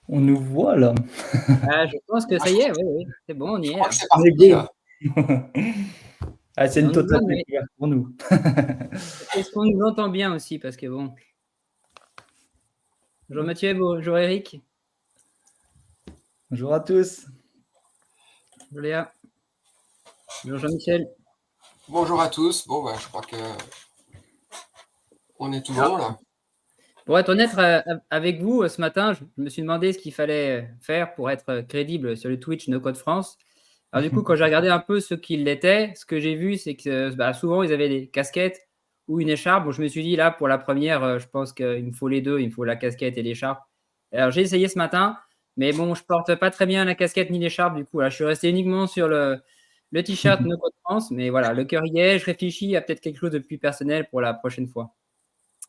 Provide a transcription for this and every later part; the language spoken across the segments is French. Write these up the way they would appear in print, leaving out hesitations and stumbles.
On nous voit là. Je pense que Ah, ça je y pense est, oui, oui, c'est bon, on y je est crois là. que c'est On est parti, go. là. Ah, c'est Et une on nous totale voit, mais découverte pour nous. est-ce qu'on nous entend bien aussi? Parce que bon. Bonjour Mathieu, bonjour Eric, Bonjour à tous. bonjour Léa, bonjour Jean-Michel. Bonjour à tous. Bon, bah, je crois que on est tout Alors, bon, là. pour être honnête avec vous, ce matin, je me suis demandé ce qu'il fallait faire pour être crédible sur le Twitch No Code France. Alors du coup, quand j'ai regardé un peu ce qu'il était, ce que j'ai vu, c'est que souvent, ils avaient des casquettes ou une écharpe. Bon, je me suis dit, là, pour la première, je pense qu'il me faut les deux, il me faut la casquette et l'écharpe. Alors, j'ai essayé ce matin, mais bon, je porte pas très bien la casquette ni l'écharpe. Du coup, là, je suis resté uniquement sur le t-shirt No Code France. Mais voilà, le cœur y est. Je réfléchis à peut-être quelque chose de plus personnel pour la prochaine fois.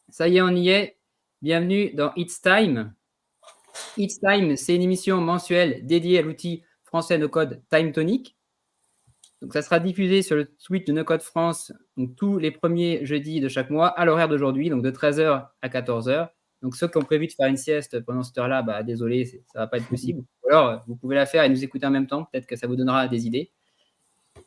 Ça y est, on y est. Bienvenue dans It's Time. It's Time, c'est une émission mensuelle dédiée à l'outil français no code Time Tonic. Donc, ça sera diffusé sur le Twitch de No Code France donc, tous les premiers jeudis de chaque mois à l'horaire d'aujourd'hui, donc de 13h à 14h. Donc, ceux qui ont prévu de faire une sieste pendant cette heure-là, désolé, ça ne va pas être possible. Ou alors, vous pouvez la faire et nous écouter en même temps. Peut-être que ça vous donnera des idées.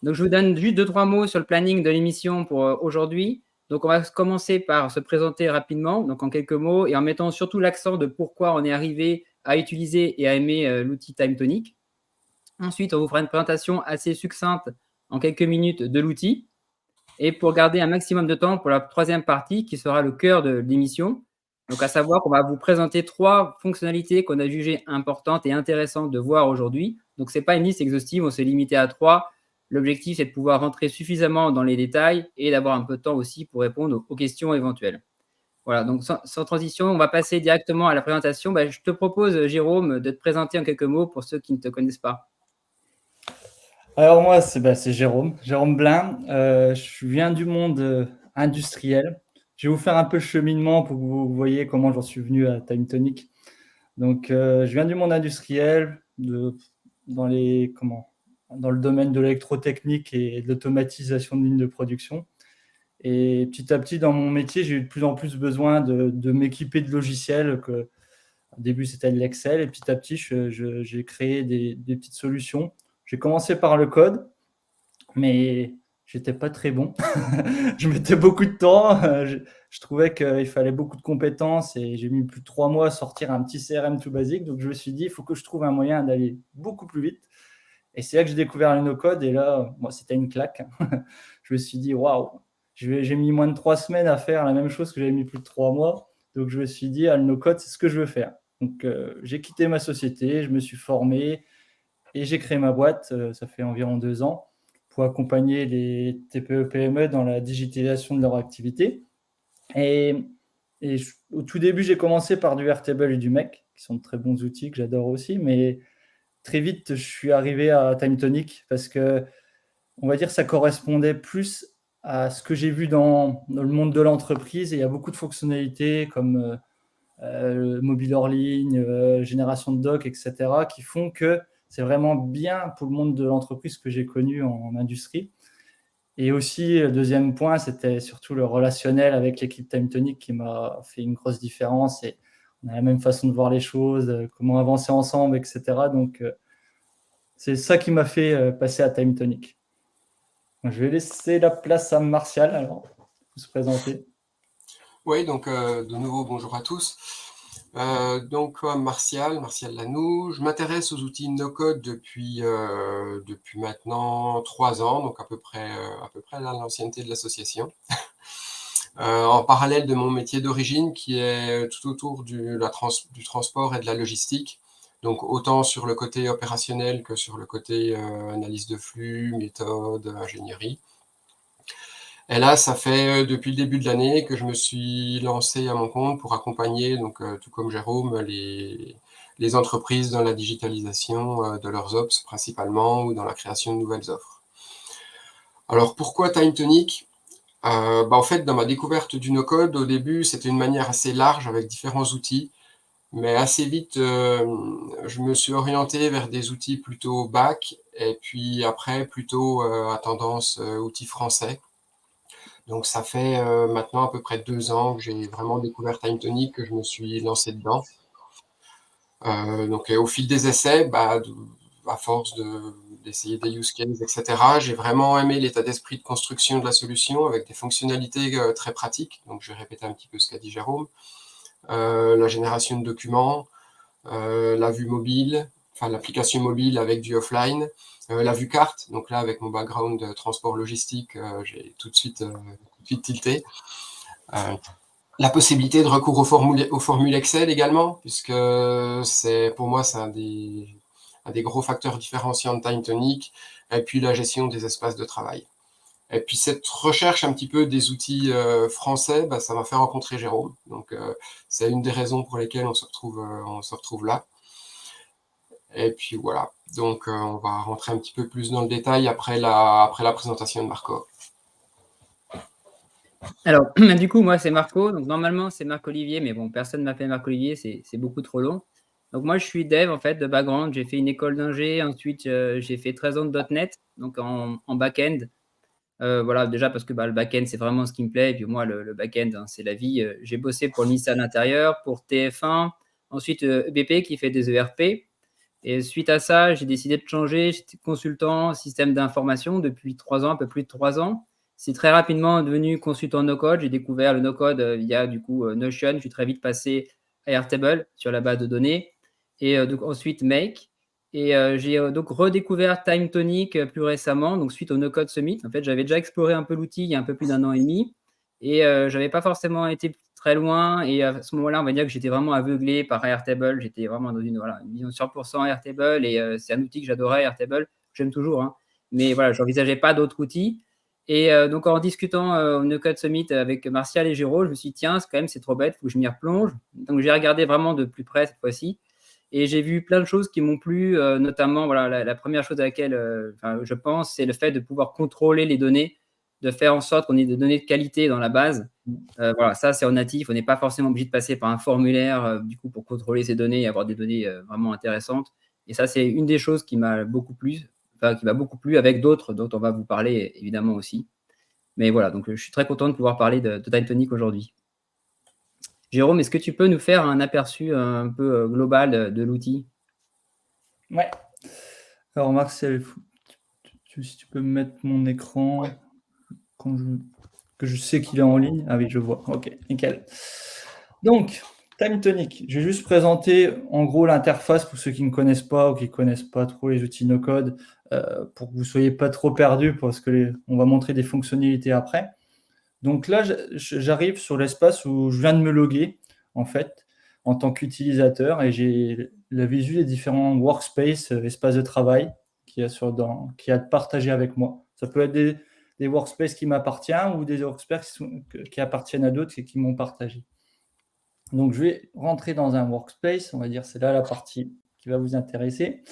Donc, je vous donne juste 2-3 mots sur le planning de l'émission pour aujourd'hui. Donc, on va commencer par se présenter rapidement, donc en quelques mots, et en mettant surtout l'accent de pourquoi on est arrivé à utiliser et à aimer l'outil Time Tonic. Ensuite, on vous fera une présentation assez succincte en quelques minutes de l'outil. Et pour garder un maximum de temps pour la troisième partie, qui sera le cœur de l'émission, donc à savoir qu'on va vous présenter 3 fonctionnalités qu'on a jugées importantes et intéressantes de voir aujourd'hui. Donc, ce n'est pas une liste exhaustive, on s'est limité à 3. L'objectif, c'est de pouvoir rentrer suffisamment dans les détails et d'avoir un peu de temps aussi pour répondre aux questions éventuelles. Voilà, donc sans transition, on va passer directement à la présentation. Je te propose, Jérôme, de te présenter en quelques mots pour ceux qui ne te connaissent pas. Alors moi, c'est Jérôme Blin. Je viens du monde industriel. Je vais vous faire un peu le cheminement pour que vous voyez comment j'en suis venu à Time Tonic. Donc, je viens du monde industriel. dans dans le domaine de l'électrotechnique et de l'automatisation de lignes de production. Et petit à petit, dans mon métier, j'ai eu de plus en plus besoin de m'équiper de logiciels. Au début, c'était de l'Excel, et petit à petit, j'ai créé des petites solutions. J'ai commencé par le code, mais j'étais pas très bon. Je mettais beaucoup de temps. Je trouvais qu'il fallait beaucoup de compétences, et j'ai mis plus de 3 mois à sortir un petit CRM tout basique. Donc, je me suis dit, il faut que je trouve un moyen d'aller beaucoup plus vite. Et c'est là que j'ai découvert le no-code. Et là, moi, c'était une claque. Je me suis dit, waouh, j'ai mis moins de 3 semaines à faire la même chose que j'avais mis plus de 3 mois. Donc, je me suis dit, le no-code, c'est ce que je veux faire. Donc, j'ai quitté ma société, je me suis formé et j'ai créé ma boîte. Ça fait environ 2 ans, pour accompagner les TPE-PME dans la digitalisation de leur activité. Et au tout début, j'ai commencé par du Airtable et du Make, qui sont de très bons outils que j'adore aussi. Mais très vite, je suis arrivé à TimeTonic parce que, on va dire, ça correspondait plus à ce que j'ai vu dans le monde de l'entreprise. Et il y a beaucoup de fonctionnalités comme mobile hors ligne, génération de doc, etc., qui font que c'est vraiment bien pour le monde de l'entreprise que j'ai connu en industrie. Et aussi, le deuxième point, c'était surtout le relationnel avec l'équipe TimeTonic qui m'a fait une grosse différence. Et on a la même façon de voir les choses, comment avancer ensemble, etc. Donc, c'est ça qui m'a fait passer à TimeTonic. Je vais laisser la place à Martial, alors, pour se présenter. Oui, donc de nouveau, bonjour à tous. Donc Martial Lanoux, je m'intéresse aux outils no-code depuis maintenant 3 ans, donc à peu près l'ancienneté de l'association. En parallèle de mon métier d'origine qui est tout autour du transport et de la logistique, donc autant sur le côté opérationnel que sur le côté analyse de flux, méthode, ingénierie. Et là, ça fait depuis le début de l'année que je me suis lancé à mon compte pour accompagner, donc tout comme Jérôme, les entreprises dans la digitalisation de leurs ops principalement, ou dans la création de nouvelles offres. Alors pourquoi TimeTonic ? En fait, dans ma découverte du no-code, au début, c'était une manière assez large avec différents outils, mais assez vite, je me suis orienté vers des outils plutôt back, et puis après plutôt à tendance outils français. Donc ça fait maintenant à peu près 2 ans que j'ai vraiment découvert TimeTonic, que je me suis lancé dedans. Donc au fil des essais, à force d'essayer des use cases, etc., j'ai vraiment aimé l'état d'esprit de construction de la solution avec des fonctionnalités très pratiques. Donc je vais répéter un petit peu ce qu'a dit Jérôme. La génération de documents, la vue mobile, enfin l'application mobile avec du offline, la vue carte. Donc là, avec mon background de transport logistique, j'ai tout de suite tilté. La possibilité de recours aux formules Excel également, puisque pour moi, c'est un des gros facteurs différenciants de TimeTonic, et puis la gestion des espaces de travail. Et puis cette recherche un petit peu des outils français, ça m'a fait rencontrer Jérôme. Donc c'est une des raisons pour lesquelles on se retrouve là. Et puis voilà. Donc on va rentrer un petit peu plus dans le détail après la présentation de Marco. Alors, du coup, moi, c'est Marco. Donc, normalement, c'est Marc-Olivier, mais bon, personne ne m'appelle Marc-Olivier, c'est beaucoup trop long. Donc, moi, je suis dev, en fait, de background. J'ai fait une école d'ingé. Ensuite, j'ai fait 13 ans de .NET, donc en back-end. Voilà, déjà parce que le back-end, c'est vraiment ce qui me plaît. Et puis moi, le back-end, hein, c'est la vie. J'ai bossé pour le ministère de l'Intérieur, pour TF1, ensuite EBP qui fait des ERP. Et suite à ça, j'ai décidé de changer. J'étais consultant système d'information depuis 3 ans, un peu plus de 3 ans. C'est très rapidement devenu consultant no-code. J'ai découvert le no-code via du coup Notion. Je suis très vite passé à Airtable sur la base de données. Et donc ensuite Make. Et j'ai donc redécouvert TimeTonic plus récemment, donc suite au No-Code Summit. En fait, j'avais déjà exploré un peu l'outil il y a un peu plus d'1 an et demi. Et je n'avais pas forcément été très loin. Et à ce moment-là, on va dire que j'étais vraiment aveuglé par Airtable. J'étais vraiment dans une vision 100% Airtable. Et c'est un outil que j'adorais, Airtable. J'aime toujours. Hein. Mais voilà, je n'envisageais pas d'autres outils. Et donc, en discutant au No-Code Summit avec Martial et Géraud, je me suis dit, tiens, c'est trop bête, il faut que je m'y replonge. Donc, j'ai regardé vraiment de plus près cette fois-ci. Et j'ai vu plein de choses qui m'ont plu, notamment la première chose à laquelle je pense, c'est le fait de pouvoir contrôler les données, de faire en sorte qu'on ait des données de qualité dans la base. Voilà, ça, c'est en natif. On n'est pas forcément obligé de passer par un formulaire du coup, pour contrôler ces données et avoir des données vraiment intéressantes. Et ça, c'est une des choses qui m'a beaucoup plu, avec d'autres dont on va vous parler évidemment aussi. Mais voilà, donc je suis très content de pouvoir parler de Time Tonic aujourd'hui. Jérôme, est-ce que tu peux nous faire un aperçu un peu global de l'outil? Ouais. Alors, Marcel, si tu peux me mettre mon écran Ouais. que je sais qu'il est en ligne. Ah oui, je vois. Ok, nickel. Donc, Time Tonic. Je vais juste présenter en gros l'interface pour ceux qui ne connaissent pas ou qui ne connaissent pas trop les outils no-code pour que vous ne soyez pas trop perdus parce que on va montrer des fonctionnalités après. Donc là, j'arrive sur l'espace où je viens de me loguer en fait en tant qu'utilisateur et j'ai la visu des différents workspaces, espaces de travail qu'il y a de partagé avec moi. Ça peut être des workspaces qui m'appartiennent ou des workspaces qui appartiennent à d'autres et qui m'ont partagé. Donc, je vais rentrer dans un workspace. On va dire c'est là la partie qui va vous intéresser.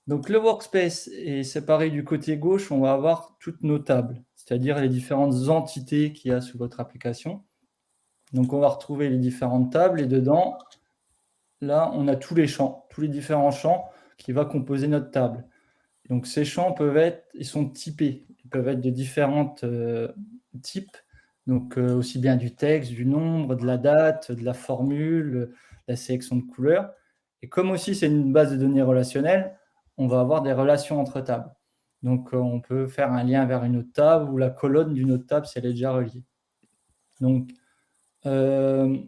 Donc, le workspace est séparé du côté gauche. On va avoir toutes nos tables, c'est-à-dire les différentes entités qu'il y a sous votre application. Donc, on va retrouver les différentes tables et dedans, là, on a tous les champs, tous les différents champs qui vont composer notre table. Donc, ces champs ils sont typés. Ils peuvent être de différents types. Donc, aussi bien du texte, du nombre, de la date, de la formule, la sélection de couleurs. Et comme aussi c'est une base de données relationnelle, on va avoir des relations entre tables. Donc, on peut faire un lien vers une autre table ou la colonne d'une autre table si elle est déjà reliée. Donc, on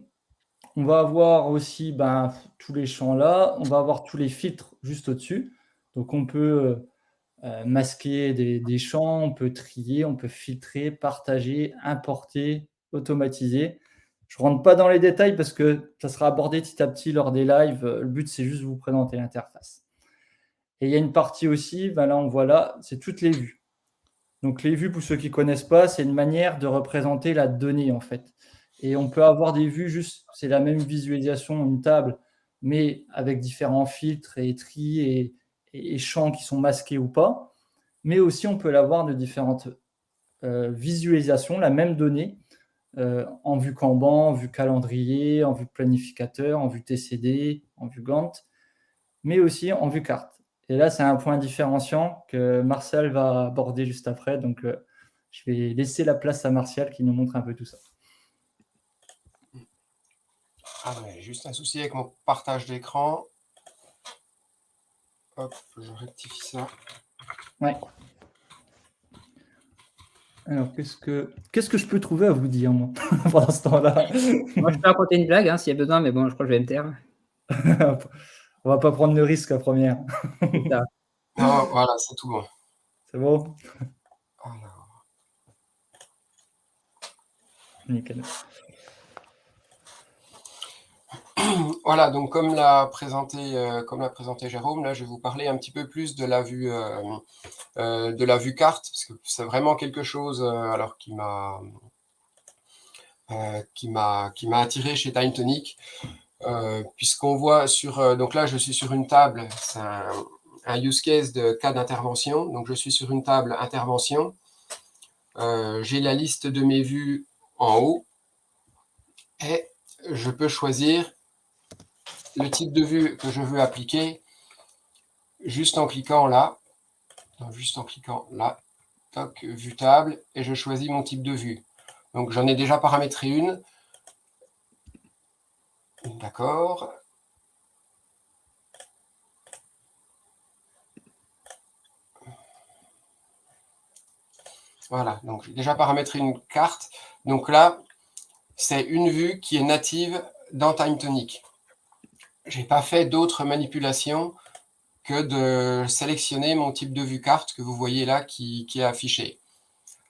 va avoir aussi tous les champs là. On va avoir tous les filtres juste au-dessus. Donc, on peut masquer des champs, on peut trier, on peut filtrer, partager, importer, automatiser. Je ne rentre pas dans les détails parce que ça sera abordé petit à petit lors des lives. Le but, c'est juste de vous présenter l'interface. Et il y a une partie aussi, là on voit là, c'est toutes les vues. Donc les vues, pour ceux qui ne connaissent pas, c'est une manière de représenter la donnée en fait. Et on peut avoir des vues juste, c'est la même visualisation, une table, mais avec différents filtres et tri et champs qui sont masqués ou pas. Mais aussi, on peut l'avoir de différentes visualisations, la même donnée, en vue Kanban, en vue calendrier, en vue planificateur, en vue TCD, en vue Gantt, mais aussi en vue carte. Et là, c'est un point différenciant que Martial va aborder juste après. Donc, je vais laisser la place à Martial qui nous montre un peu tout ça. Ah ouais, juste un souci avec mon partage d'écran. Hop, je rectifie ça. Ouais. Alors, qu'est-ce que je peux trouver à vous dire, moi, pendant ce temps-là? Moi, je peux raconter une blague s'il y a besoin, mais bon, je crois que je vais me taire. On va pas prendre le risque la première. C'est ça. Non, voilà, c'est tout bon. C'est bon? Alors. Nickel. Voilà, donc comme l'a présenté Jérôme, là je vais vous parler un petit peu plus de la vue carte, parce que c'est vraiment quelque chose alors qui m'a attiré chez Time Tonic, puisqu'on voit sur donc là je suis sur une table, c'est un use case de cas d'intervention, donc je suis sur une table intervention, j'ai la liste de mes vues en haut et je peux choisir le type de vue que je veux appliquer juste en cliquant là, toc, vue table, et je choisis mon type de vue. Donc j'en ai déjà paramétré une. D'accord. Voilà, donc j'ai déjà paramétré une carte. Donc là, c'est une vue qui est native dans Time Tonic. Je n'ai pas fait d'autres manipulations que de sélectionner mon type de vue carte que vous voyez là qui est affiché.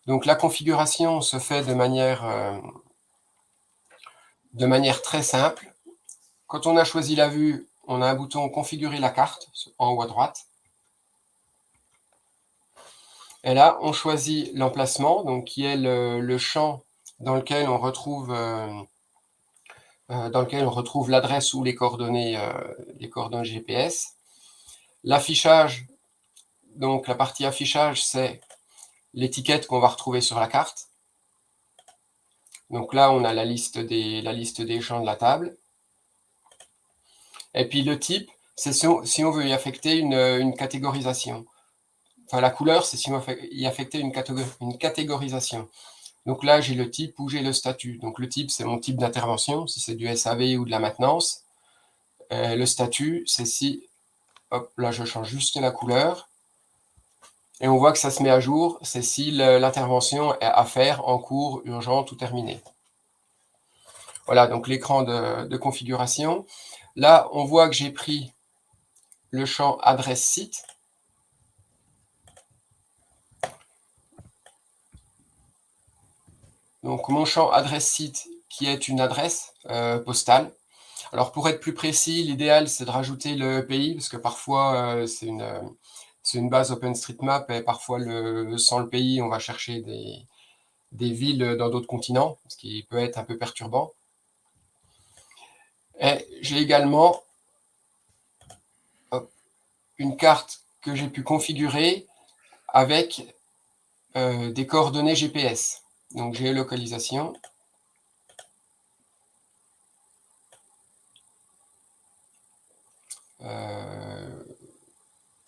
Donc la configuration se fait de manière très simple. Quand on a choisi la vue, on a un bouton configurer la carte en haut à droite. Et là, on choisit l'emplacement, donc qui est le champ dans lequel on retrouve l'adresse ou les coordonnées GPS. L'affichage, donc la partie affichage, c'est l'étiquette qu'on va retrouver sur la carte. Donc là, on a la liste des champs de la table. Et puis le type, c'est si on veut y affecter une catégorisation. Enfin, la couleur, c'est si on veut y affecter une catégorisation. Donc là, j'ai le type ou j'ai le statut. Donc le type, c'est mon type d'intervention, si c'est du SAV ou de la maintenance. Le statut, c'est si, hop, là, je change juste la couleur. Et on voit que ça se met à jour, c'est si l'intervention est à faire, en cours, urgente ou terminée. Voilà, donc l'écran de configuration. Là, on voit que j'ai pris le champ adresse site. Donc mon champ adresse site qui est une adresse postale. Alors pour être plus précis, l'idéal c'est de rajouter le pays parce que parfois c'est une base OpenStreetMap et parfois sans le pays on va chercher des villes dans d'autres continents, ce qui peut être un peu perturbant. Et j'ai également une carte que j'ai pu configurer avec des coordonnées GPS. Donc géolocalisation.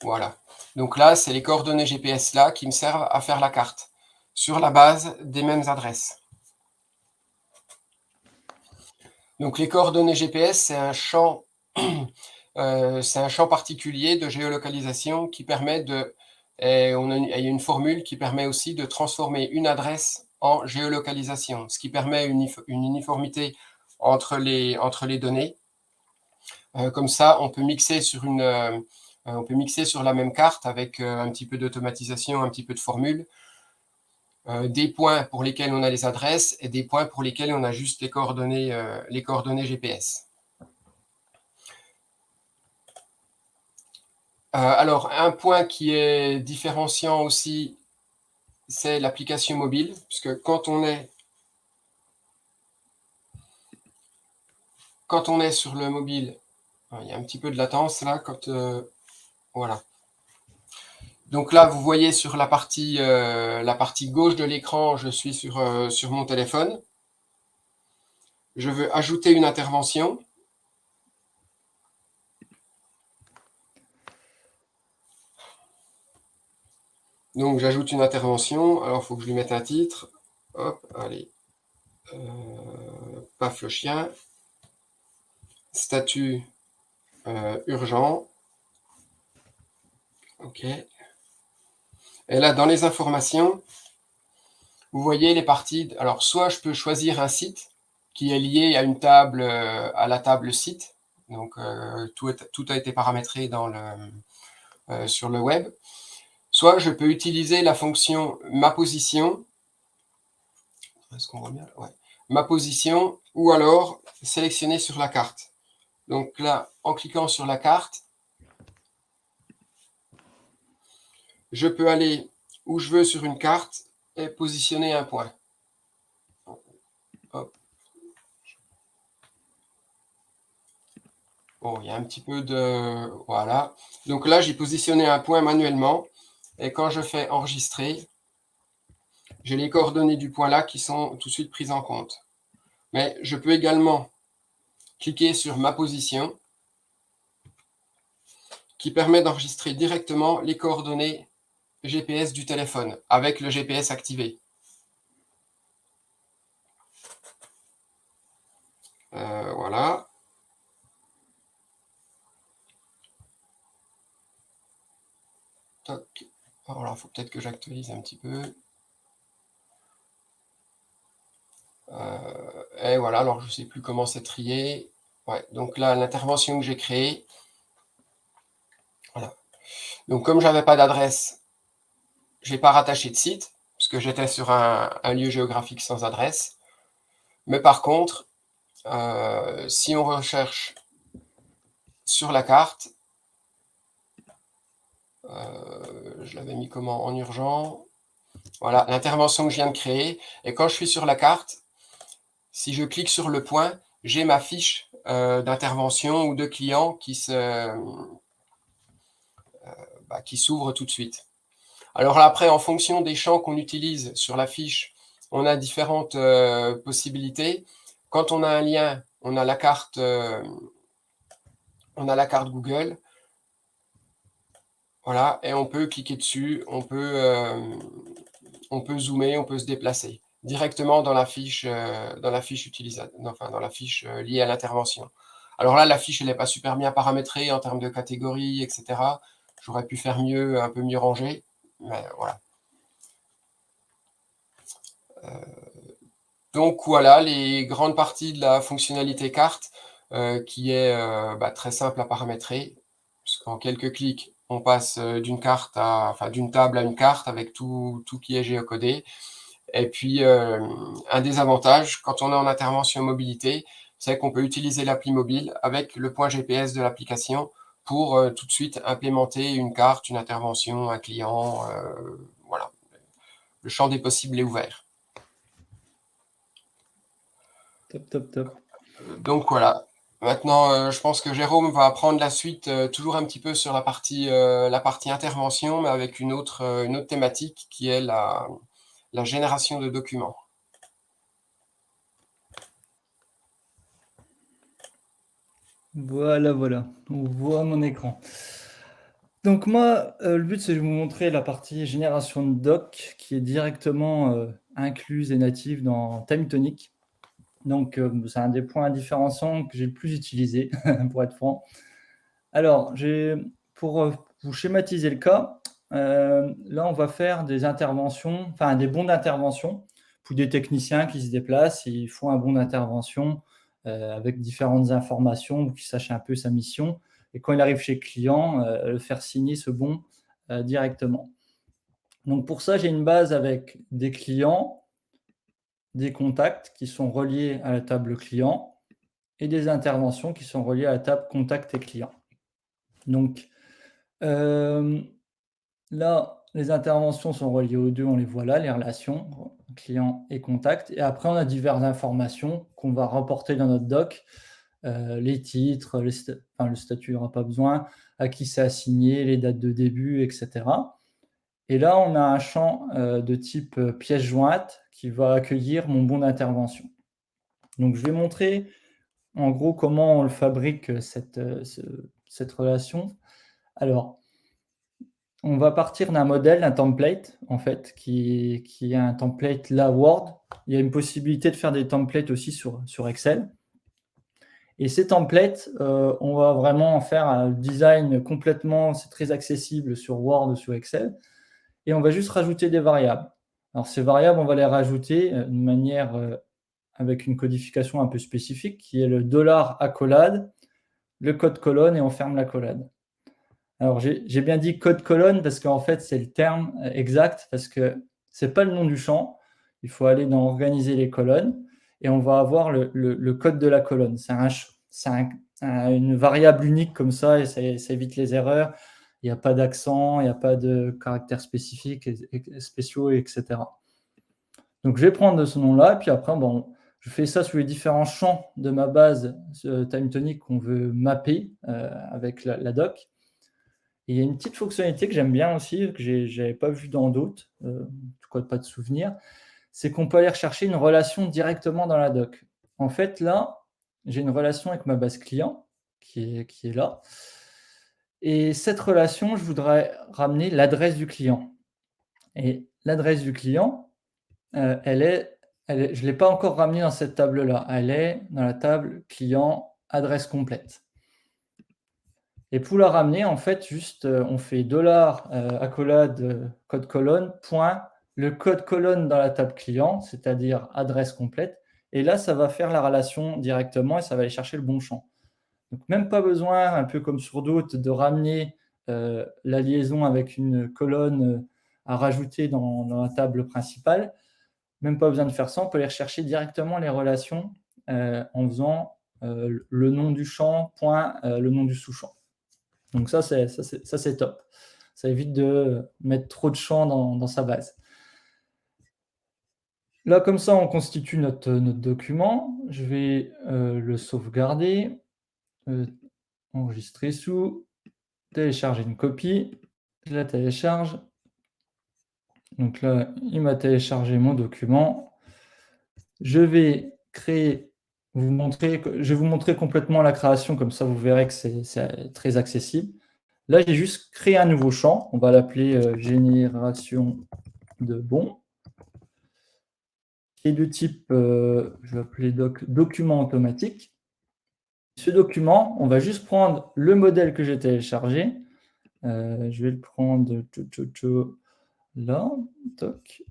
Voilà. Donc là, c'est les coordonnées GPS là qui me servent à faire la carte sur la base des mêmes adresses. Donc les coordonnées GPS, c'est un champ particulier de géolocalisation qui permet de... Et il y a une formule qui permet aussi de transformer une adresse en géolocalisation, ce qui permet une uniformité entre les données. Comme ça, on peut mixer sur la même carte avec un petit peu d'automatisation, un petit peu de formule, des points pour lesquels on a les adresses et des points pour lesquels on a juste les coordonnées GPS. Alors, un point qui est différenciant aussi, c'est l'application mobile, puisque quand on est sur le mobile, il y a un petit peu de latence là, voilà. Donc là, vous voyez sur la partie gauche de l'écran, je suis sur mon téléphone. Je veux ajouter une intervention. Donc j'ajoute une intervention. Alors il faut que je lui mette un titre. Hop, allez. Paf le chien. Statut urgent. OK. Et là, dans les informations, vous voyez les parties. Alors, soit je peux choisir un site qui est lié à une table, à la table site. Donc, tout a été paramétré sur le web. Soit je peux utiliser la fonction ma position. Est-ce qu'on voit bien ? Ouais. Ma position, ou alors sélectionner sur la carte. Donc là, en cliquant sur la carte, je peux aller où je veux sur une carte et positionner un point. Hop. Bon, il y a un petit peu de... Voilà. Donc là, j'ai positionné un point manuellement. Et quand je fais enregistrer, j'ai les coordonnées du point là qui sont tout de suite prises en compte. Mais je peux également cliquer sur ma position qui permet d'enregistrer directement les coordonnées GPS du téléphone avec le GPS activé. Voilà. Toc. Alors, il faut peut-être que j'actualise un petit peu. Et voilà, alors je ne sais plus comment c'est trié. Ouais, donc là, l'intervention que j'ai créée. Voilà. Donc, comme je n'avais pas d'adresse, je n'ai pas rattaché de site, parce que j'étais sur un lieu géographique sans adresse. Mais par contre, si on recherche sur la carte, je l'avais mis comment en urgent. Voilà, l'intervention que je viens de créer. Et quand je suis sur la carte, si je clique sur le point, j'ai ma fiche d'intervention ou de client qui s'ouvre tout de suite. Alors là, après, en fonction des champs qu'on utilise sur la fiche, on a différentes possibilités. Quand on a un lien, on a la carte on a la carte Google. Voilà, et on peut cliquer dessus, on peut zoomer, on peut se déplacer directement dans la fiche enfin dans la fiche liée à l'intervention. Alors là, la fiche, elle n'est pas super bien paramétrée en termes de catégories, etc. J'aurais pu faire mieux, un peu mieux rangé, mais voilà. Donc voilà, les grandes parties de la fonctionnalité carte, qui est très simple à paramétrer, puisqu'en quelques clics, on passe d'une table à une carte avec tout qui est géocodé. Et puis, un des avantages, quand on est en intervention mobilité, c'est qu'on peut utiliser l'appli mobile avec le point GPS de l'application pour tout de suite implémenter une carte, une intervention, un client. Voilà, le champ des possibles est ouvert. Top, top, top. Donc voilà. Maintenant, je pense que Jérôme va prendre la suite, toujours un petit peu sur la partie intervention, mais avec une autre thématique qui est la génération de documents. Voilà, voilà. On voit mon écran. Donc moi, le but, c'est de vous montrer la partie génération de doc qui est directement incluse et native dans TimeTonic. Donc, c'est un des points différenciants que j'ai le plus utilisé, pour être franc. Alors, pour vous schématiser le cas, là, on va faire des interventions, enfin des bons d'intervention pour des techniciens qui se déplacent, ils font un bon d'intervention avec différentes informations pour qu'il sache un peu sa mission. Et quand il arrive chez le client, le faire signer ce bon directement. Donc, pour ça, j'ai une base avec des clients, des contacts qui sont reliés à la table client et des interventions qui sont reliées à la table contact et client. Donc, là, les interventions sont reliées aux deux, on les voit là, les relations, client et contact. Et après, on a diverses informations qu'on va reporter dans notre doc. Les titres, le statut, il n'y aura pas besoin, à qui c'est assigné, les dates de début, etc. Et là, on a un champ de type pièce jointe qui va accueillir mon bon d'intervention. Donc, je vais montrer en gros comment on le fabrique, cette relation. Alors, on va partir d'un modèle, d'un template, en fait, qui est un template là Word. Il y a une possibilité de faire des templates aussi sur Excel. Et ces templates, on va vraiment en faire un design complètement, c'est très accessible sur Word ou sur Excel. Et on va juste rajouter des variables. Alors, ces variables, on va les rajouter de manière avec une codification un peu spécifique, qui est le $accolade, le code colonne, et on ferme l'accolade. Alors, j'ai bien dit code colonne parce qu'en fait, c'est le terme exact, parce que ce n'est pas le nom du champ. Il faut aller dans organiser les colonnes et on va avoir le code de la colonne. C'est une variable unique comme ça et ça évite les erreurs. Il n'y a pas d'accent, il n'y a pas de caractères spécifiques, spéciaux, etc. Donc, je vais prendre ce nom-là et puis après, bon, je fais ça sur les différents champs de ma base TimeTonic qu'on veut mapper avec la doc. Et il y a une petite fonctionnalité que j'aime bien aussi, que je n'avais pas vu dans d'autres, je crois pas de souvenir, c'est qu'on peut aller rechercher une relation directement dans la doc. En fait, là, j'ai une relation avec ma base client qui est là. Et cette relation, je voudrais ramener l'adresse du client. Et l'adresse du client, je ne l'ai pas encore ramenée dans cette table-là. Elle est dans la table client adresse complète. Et pour la ramener, en fait, juste on fait $accolade code colonne point le code colonne dans la table client, c'est-à-dire adresse complète. Et là, ça va faire la relation directement et ça va aller chercher le bon champ. Donc, même pas besoin, un peu comme sur d'autres, de ramener la liaison avec une colonne à rajouter dans la table principale. Même pas besoin de faire ça, on peut aller rechercher directement les relations en faisant le nom du champ point le nom du sous-champ. Donc ça, c'est top. Ça évite de mettre trop de champs dans sa base. Là, comme ça, on constitue notre document. Je vais le sauvegarder, enregistrer sous, télécharger une copie. Je la télécharge. Donc là, il m'a téléchargé mon document. Je vais créer je vais vous montrer complètement la création, comme ça vous verrez que c'est très accessible. Là, j'ai juste créé un nouveau champ. On va l'appeler génération de bons, qui est de type, je vais appeler document automatique. Ce document, on va juste prendre le modèle que j'ai téléchargé. Je vais le prendre là, toc.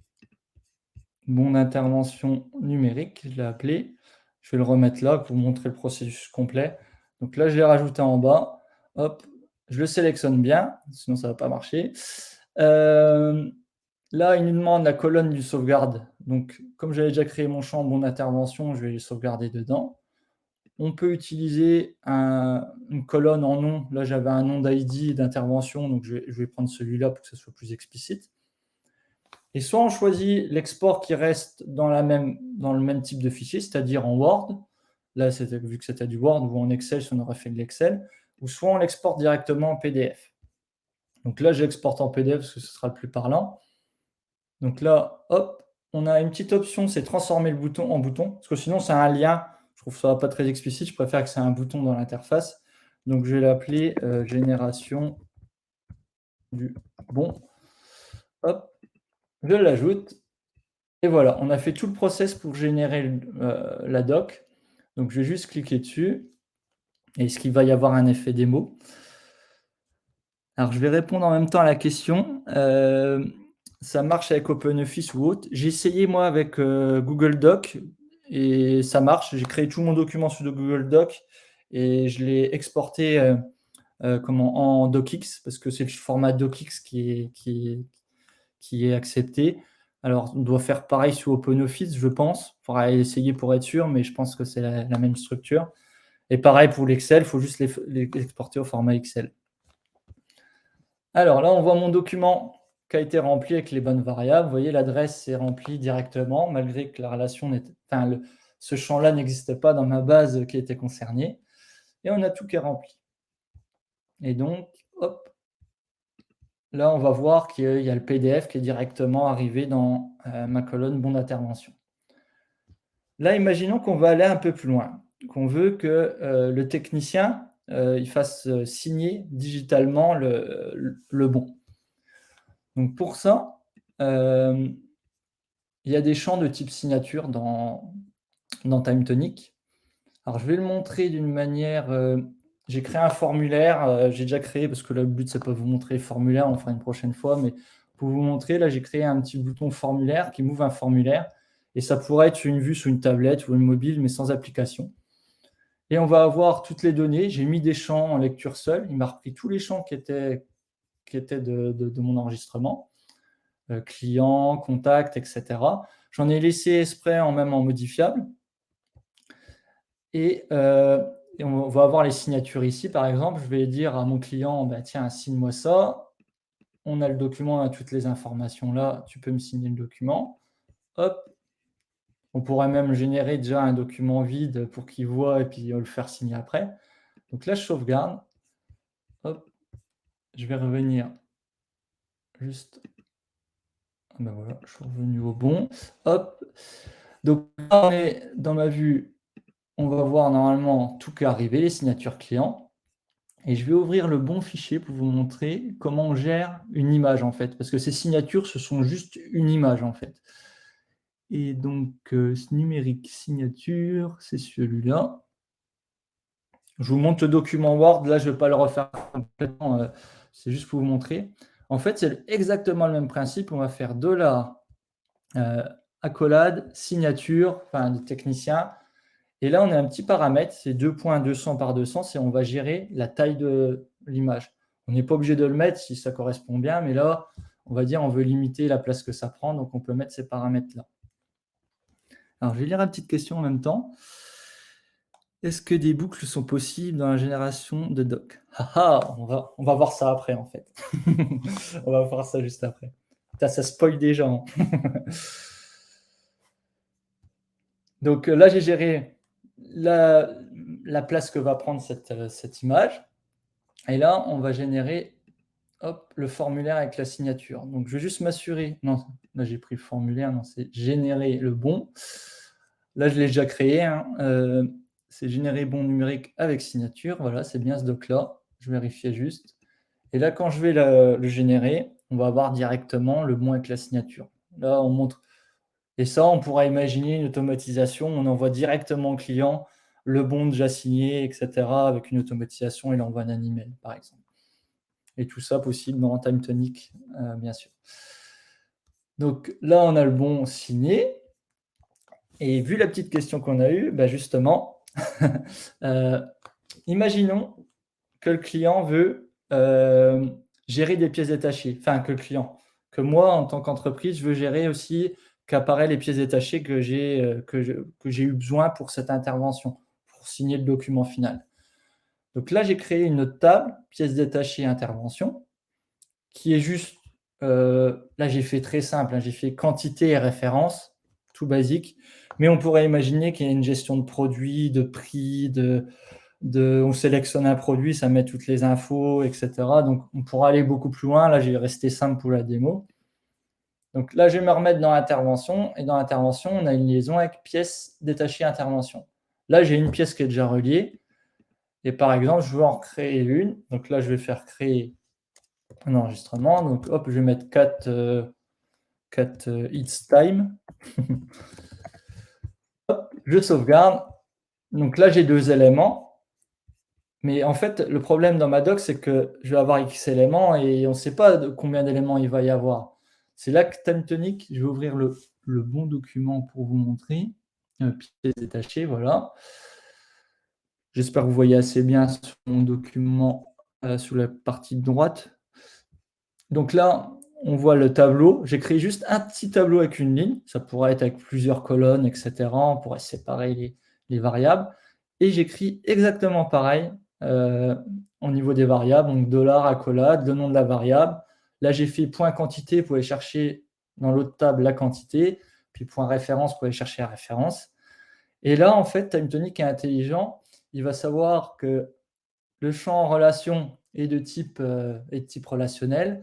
Bon d'intervention numérique, je l'ai appelé. Je vais le remettre là pour vous montrer le processus complet. Donc là, je l'ai rajouté en bas. Hop, je le sélectionne bien, sinon ça ne va pas marcher. Là, il nous demande la colonne du sauvegarde. Donc, comme j'avais déjà créé mon champ bon d'intervention, je vais le sauvegarder dedans. On peut utiliser une colonne en nom. Là, j'avais un nom d'ID d'intervention, donc je vais prendre celui-là pour que ce soit plus explicite. Et soit on choisit l'export qui reste dans le même type de fichier, c'est-à-dire en Word. Là, vu que c'était du Word, ou en Excel, si on aurait fait de l'Excel. Ou soit on l'exporte directement en PDF. Donc là, j'exporte en PDF parce que ce sera le plus parlant. Donc là, hop, on a une petite option, c'est transformer le bouton en bouton. Parce que sinon, c'est un lien. Je trouve ça pas très explicite. Je préfère que c'est un bouton dans l'interface. Donc, je vais l'appeler génération du bon. Hop, je l'ajoute. Et voilà, on a fait tout le process pour générer la doc. Donc, je vais juste cliquer dessus. Est-ce qu'il va y avoir un effet démo? Alors, je vais répondre en même temps à la question. Ça marche avec OpenOffice ou autre. J'ai essayé, moi, avec Google Doc et ça marche. J'ai créé tout mon document sur Google Doc et je l'ai exporté en DocX parce que c'est le format DocX qui est accepté. Alors, on doit faire pareil sur OpenOffice, je pense. Il faudra essayer pour être sûr, mais je pense que c'est la même structure. Et pareil pour l'Excel, il faut juste les exporter au format Excel. Alors là, on voit mon document qui a été rempli avec les bonnes variables. Vous voyez, l'adresse est remplie directement, malgré que la relation ce champ-là n'existait pas dans ma base qui était concernée. Et on a tout qui est rempli. Et donc, hop, là, on va voir qu'il y a le PDF qui est directement arrivé dans ma colonne bon d'intervention. Là, imaginons qu'on va aller un peu plus loin, qu'on veut que le technicien il fasse signer digitalement le bon. Donc pour ça, il y a des champs de type signature dans TimeTonic. Alors je vais le montrer d'une manière. J'ai créé un formulaire, j'ai déjà créé parce que le but c'est pas de vous montrer le formulaire, on le fera une prochaine fois, mais pour vous montrer, là j'ai créé un petit bouton formulaire qui m'ouvre un formulaire et ça pourrait être une vue sur une tablette ou une mobile mais sans application. Et on va avoir toutes les données. J'ai mis des champs en lecture seule. Il m'a repris tous les champs qui étaient de mon enregistrement. Client, contact, etc. J'en ai laissé exprès même en modifiable. Et on va avoir les signatures ici, par exemple. Je vais dire à mon client, bah, tiens, signe-moi ça. On a le document, on a toutes les informations là. Tu peux me signer le document. Hop. On pourrait même générer déjà un document vide pour qu'il voit et puis le faire signer après. Donc là, je sauvegarde. Hop. Je vais revenir juste. Ben voilà, je suis revenu au bon. Hop. Donc là, on est dans ma vue. On va voir normalement tout qui est arrivé, les signatures clients. Et je vais ouvrir le bon fichier pour vous montrer comment on gère une image en fait. Parce que ces signatures, ce sont juste une image en fait. Et donc, numérique signature, c'est celui-là. Je vous montre le document Word. Là, je ne vais pas le refaire complètement. C'est juste pour vous montrer. En fait, c'est exactement le même principe. On va faire accolade, signature, enfin, de technicien. Et là, on a un petit paramètre, c'est 2.200 par 200, c'est on va gérer la taille de l'image. On n'est pas obligé de le mettre si ça correspond bien, mais là, on va dire on veut limiter la place que ça prend, donc on peut mettre ces paramètres-là. Alors, je vais lire une petite question en même temps. Est-ce que des boucles sont possibles dans la génération de doc? On va voir ça après, en fait. On va voir ça juste après. Putain, ça spoil déjà. Hein. Donc là, j'ai géré la place que va prendre cette image. Et là, on va générer le formulaire avec la signature. Donc, je vais juste m'assurer. Non, là, j'ai pris le formulaire. Non, c'est générer le bon. Là, je l'ai déjà créé. Hein. C'est générer bon numérique avec signature. Voilà, c'est bien ce doc-là. Je vérifiais juste. Et là, quand je vais le générer, on va avoir directement le bon avec la signature. Là, on montre. Et ça, on pourra imaginer une automatisation. On envoie directement au client le bon déjà signé, etc. Avec une automatisation, il envoie un email, par exemple. Et tout ça possible dans TimeTonic, bien sûr. Donc là, on a le bon signé. Et vu la petite question qu'on a eue, bah justement, imaginons que le client veut gérer des pièces détachées. Enfin, que moi, en tant qu'entreprise, je veux gérer aussi qu'apparaissent les pièces détachées que j'ai eu besoin pour cette intervention, pour signer le document final. Donc là, j'ai créé une autre table, pièces détachées, intervention, qui est juste, là j'ai fait très simple, hein, j'ai fait quantité et référence, tout basique, mais on pourrait imaginer qu'il y a une gestion de produits, de prix, on sélectionne un produit, ça met toutes les infos, etc. Donc on pourra aller beaucoup plus loin, là j'ai resté simple pour la démo. Donc là je vais me remettre dans l'intervention, et dans l'intervention on a une liaison avec pièces détachées intervention. Là j'ai une pièce qui est déjà reliée, et par exemple je veux en créer une, donc là je vais faire créer un enregistrement. Donc, hop, je vais mettre 4 hits time. Hop, je sauvegarde. Donc là, j'ai 2 éléments. Mais en fait, le problème dans ma doc, c'est que je vais avoir X éléments et on ne sait pas de combien d'éléments il va y avoir. C'est là que TimeTonic, je vais ouvrir le bon document pour vous montrer. Pièces détachées, voilà. J'espère que vous voyez assez bien sur mon document sous la partie de droite. Donc là, on voit le tableau. J'ai créé juste un petit tableau avec une ligne. Ça pourrait être avec plusieurs colonnes, etc. On pourrait séparer les variables. Et j'écris exactement pareil au niveau des variables. Donc $ accolade, le nom de la variable. Là, j'ai fait point quantité pour aller chercher dans l'autre table la quantité. Puis point référence pour aller chercher la référence. Et là, en fait, TimeTonic est intelligent. Il va savoir que le champ en relation est de type relationnel,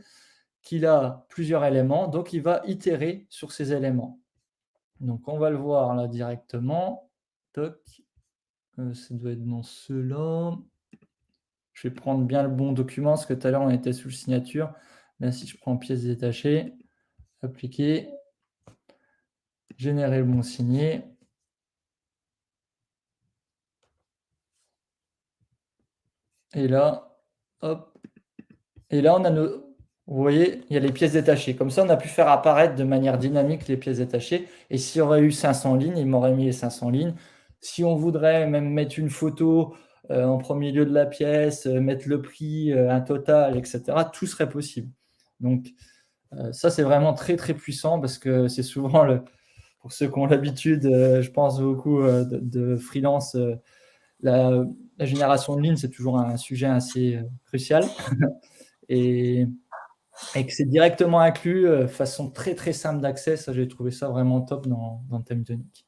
qu'il a plusieurs éléments, donc il va itérer sur ces éléments. Donc on va le voir là directement. Toc. Ça doit être dans ceux-là. Je vais prendre bien le bon document, parce que tout à l'heure on était sous signature. Là, si je prends pièces détachées, appliquer, générer le bon signé. Et là, hop. Et là, on a vous voyez, il y a les pièces détachées. Comme ça, on a pu faire apparaître de manière dynamique les pièces détachées. Et s'il y aurait eu 500 lignes, il m'aurait mis les 500 lignes. Si on voudrait même mettre une photo en premier lieu de la pièce, mettre le prix, un total, etc., tout serait possible. Donc, ça, c'est vraiment très, très puissant, parce que c'est souvent, pour ceux qui ont l'habitude, je pense beaucoup de freelance, la génération de lignes, c'est toujours un sujet assez crucial. Et que c'est directement inclus, façon très très simple d'accès. Ça, j'ai trouvé ça vraiment top dans TimeTonic.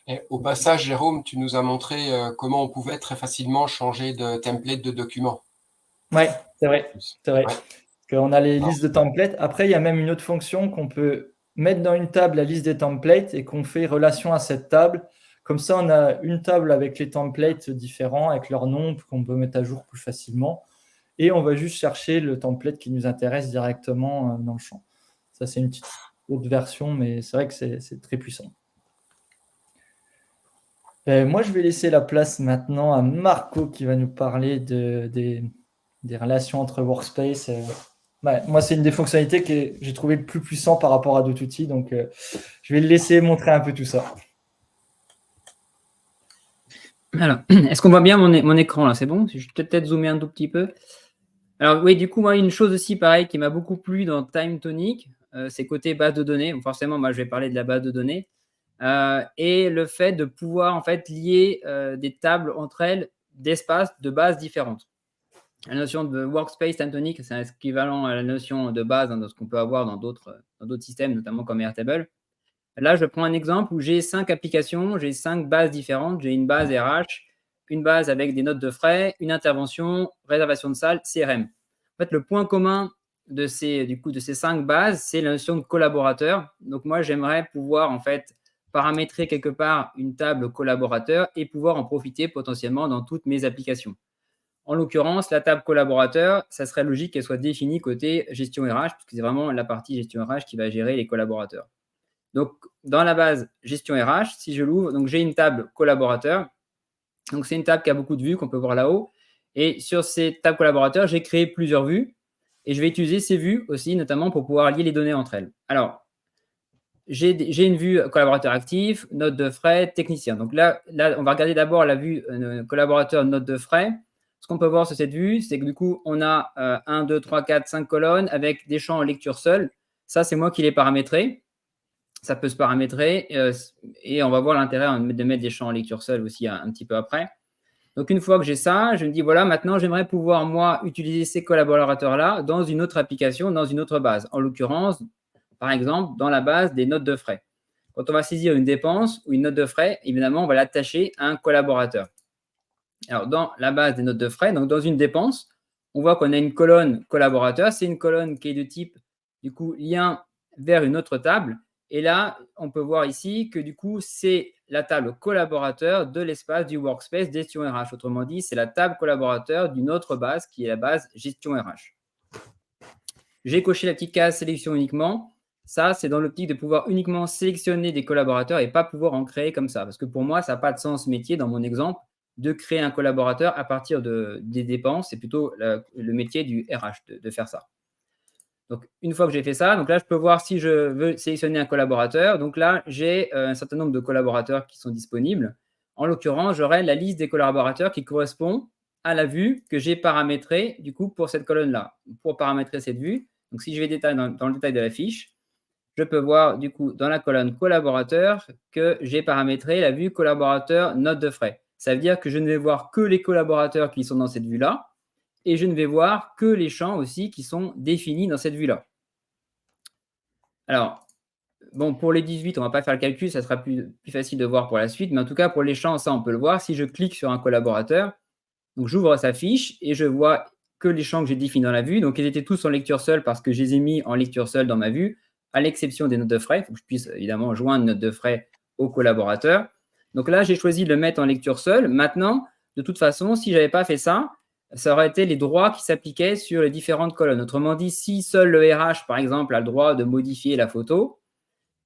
Et au passage, Jérôme, tu nous as montré comment on pouvait très facilement changer de template de document. Ouais, c'est vrai. C'est vrai. Ouais. On a les listes de templates. Après, il y a même une autre fonction qu'on peut mettre dans une table, la liste des templates, et qu'on fait relation à cette table. Comme ça, on a une table avec les templates différents, avec leur nom, qu'on peut mettre à jour plus facilement. Et on va juste chercher le template qui nous intéresse directement dans le champ. Ça, c'est une petite autre version, mais c'est vrai que c'est très puissant. Moi, je vais laisser la place maintenant à Marco, qui va nous parler des relations entre workspace. Moi, c'est une des fonctionnalités que j'ai trouvé le plus puissant par rapport à d'autres outils. Donc, je vais le laisser montrer un peu tout ça. Alors, est-ce qu'on voit bien mon écran là? C'est bon? Je vais peut-être zoomer un tout petit peu. Alors oui, du coup, moi, une chose aussi, pareil, qui m'a beaucoup plu dans TimeTonic, c'est côté base de données. Bon, forcément, moi, je vais parler de la base de données. Et le fait de pouvoir, en fait, lier des tables entre elles d'espaces de bases différentes. La notion de workspace TimeTonic, c'est équivalent à la notion de base de ce qu'on peut avoir dans d'autres systèmes, notamment comme Airtable. Là, je prends un exemple où j'ai 5 applications, j'ai 5 bases différentes. J'ai une base RH, une base avec des notes de frais, une intervention, réservation de salle, CRM. En fait, le point commun de ces 5 bases, c'est la notion de collaborateur. Donc, moi, j'aimerais pouvoir, en fait, paramétrer quelque part une table collaborateur et pouvoir en profiter potentiellement dans toutes mes applications. En l'occurrence, la table collaborateur, ça serait logique qu'elle soit définie côté gestion RH, puisque c'est vraiment la partie gestion RH qui va gérer les collaborateurs. Donc, dans la base gestion RH, si je l'ouvre, donc j'ai une table collaborateur. Donc, c'est une table qui a beaucoup de vues qu'on peut voir là-haut. Et sur ces tables collaborateurs, j'ai créé plusieurs vues. Et je vais utiliser ces vues aussi, notamment pour pouvoir lier les données entre elles. Alors, j'ai une vue collaborateur actif, note de frais, technicien. Donc là, on va regarder d'abord la vue collaborateur, note de frais. Ce qu'on peut voir sur cette vue, c'est que du coup, on a 1, 2, 3, 4, 5 colonnes avec des champs en lecture seule. Ça, c'est moi qui l'ai paramétré. Ça peut se paramétrer et on va voir l'intérêt de mettre des champs en lecture seule aussi un petit peu après. Donc, une fois que j'ai ça, je me dis, voilà, maintenant, j'aimerais pouvoir, moi, utiliser ces collaborateurs-là dans une autre application, dans une autre base. En l'occurrence, par exemple, dans la base des notes de frais. Quand on va saisir une dépense ou une note de frais, évidemment, on va l'attacher à un collaborateur. Alors, dans la base des notes de frais, donc dans une dépense, on voit qu'on a une colonne collaborateur. C'est une colonne qui est de type, du coup, lien vers une autre table. Et là, on peut voir ici que, du coup, c'est la table collaborateur de l'espace du workspace gestion RH. Autrement dit, c'est la table collaborateur d'une autre base qui est la base gestion RH. J'ai coché la petite case sélection uniquement. Ça, c'est dans l'optique de pouvoir uniquement sélectionner des collaborateurs et pas pouvoir en créer comme ça. Parce que pour moi, ça n'a pas de sens métier, dans mon exemple, de créer un collaborateur à partir des dépenses. C'est plutôt le métier du RH de faire ça. Donc, une fois que j'ai fait ça, donc là, je peux voir si je veux sélectionner un collaborateur. Donc là, j'ai un certain nombre de collaborateurs qui sont disponibles. En l'occurrence, j'aurai la liste des collaborateurs qui correspond à la vue que j'ai paramétrée du coup pour cette colonne-là. Pour paramétrer cette vue, donc si je vais dans le détail de la fiche, je peux voir du coup dans la colonne collaborateur que j'ai paramétré la vue collaborateur note de frais. Ça veut dire que je ne vais voir que les collaborateurs qui sont dans cette vue-là et je ne vais voir que les champs aussi qui sont définis dans cette vue-là. Alors, bon, pour les 18, on ne va pas faire le calcul, ça sera plus facile de voir pour la suite, mais en tout cas, pour les champs, ça, on peut le voir. Si je clique sur un collaborateur, donc j'ouvre sa fiche et je vois que les champs que j'ai définis dans la vue. Donc, ils étaient tous en lecture seule parce que je les ai mis en lecture seule dans ma vue, à l'exception des notes de frais. Il faut que je puisse évidemment joindre une note de frais au collaborateur. Donc là, j'ai choisi de le mettre en lecture seule. Maintenant, de toute façon, si je n'avais pas fait ça, ça aurait été les droits qui s'appliquaient sur les différentes colonnes. Autrement dit, si seul le RH, par exemple, a le droit de modifier la photo,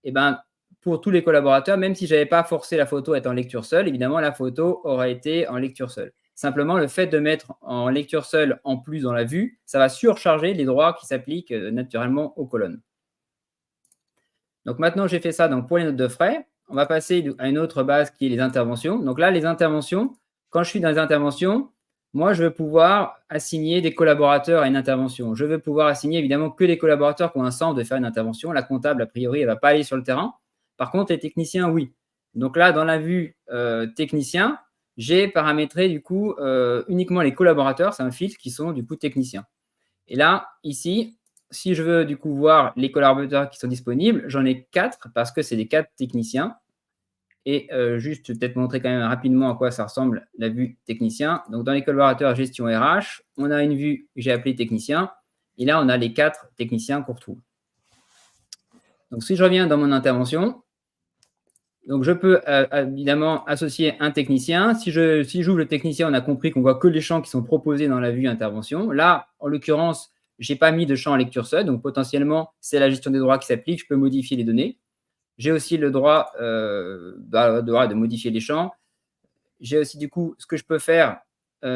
eh ben, pour tous les collaborateurs, même si je n'avais pas forcé la photo à être en lecture seule, évidemment, la photo aurait été en lecture seule. Simplement, le fait de mettre en lecture seule en plus dans la vue, ça va surcharger les droits qui s'appliquent naturellement aux colonnes. Donc maintenant, j'ai fait ça donc, pour les notes de frais. On va passer à une autre base qui est les interventions. Donc là, les interventions, quand je suis dans les interventions, moi, je veux pouvoir assigner des collaborateurs à une intervention. Je veux pouvoir assigner évidemment que les collaborateurs qui ont un sens de faire une intervention. La comptable, a priori, elle ne va pas aller sur le terrain. Par contre, les techniciens, oui. Donc là, dans la vue technicien, j'ai paramétré du coup uniquement les collaborateurs. C'est un filtre qui sont du coup techniciens. Et là, ici, si je veux du coup voir les collaborateurs qui sont disponibles, j'en ai 4 parce que c'est des 4 techniciens. Et juste peut-être montrer quand même rapidement à quoi ça ressemble la vue technicien. Donc, dans les collaborateurs gestion RH, on a une vue que j'ai appelée technicien. Et là, on a les 4 techniciens qu'on retrouve. Donc, si je reviens dans mon intervention, donc je peux évidemment associer un technicien. Si j'ouvre le technicien, on a compris qu'on voit que les champs qui sont proposés dans la vue intervention. Là, en l'occurrence, je n'ai pas mis de champ en lecture seule. Donc, potentiellement, c'est la gestion des droits qui s'applique. Je peux modifier les données. J'ai aussi le droit de modifier les champs. J'ai aussi, du coup, ce que je peux faire,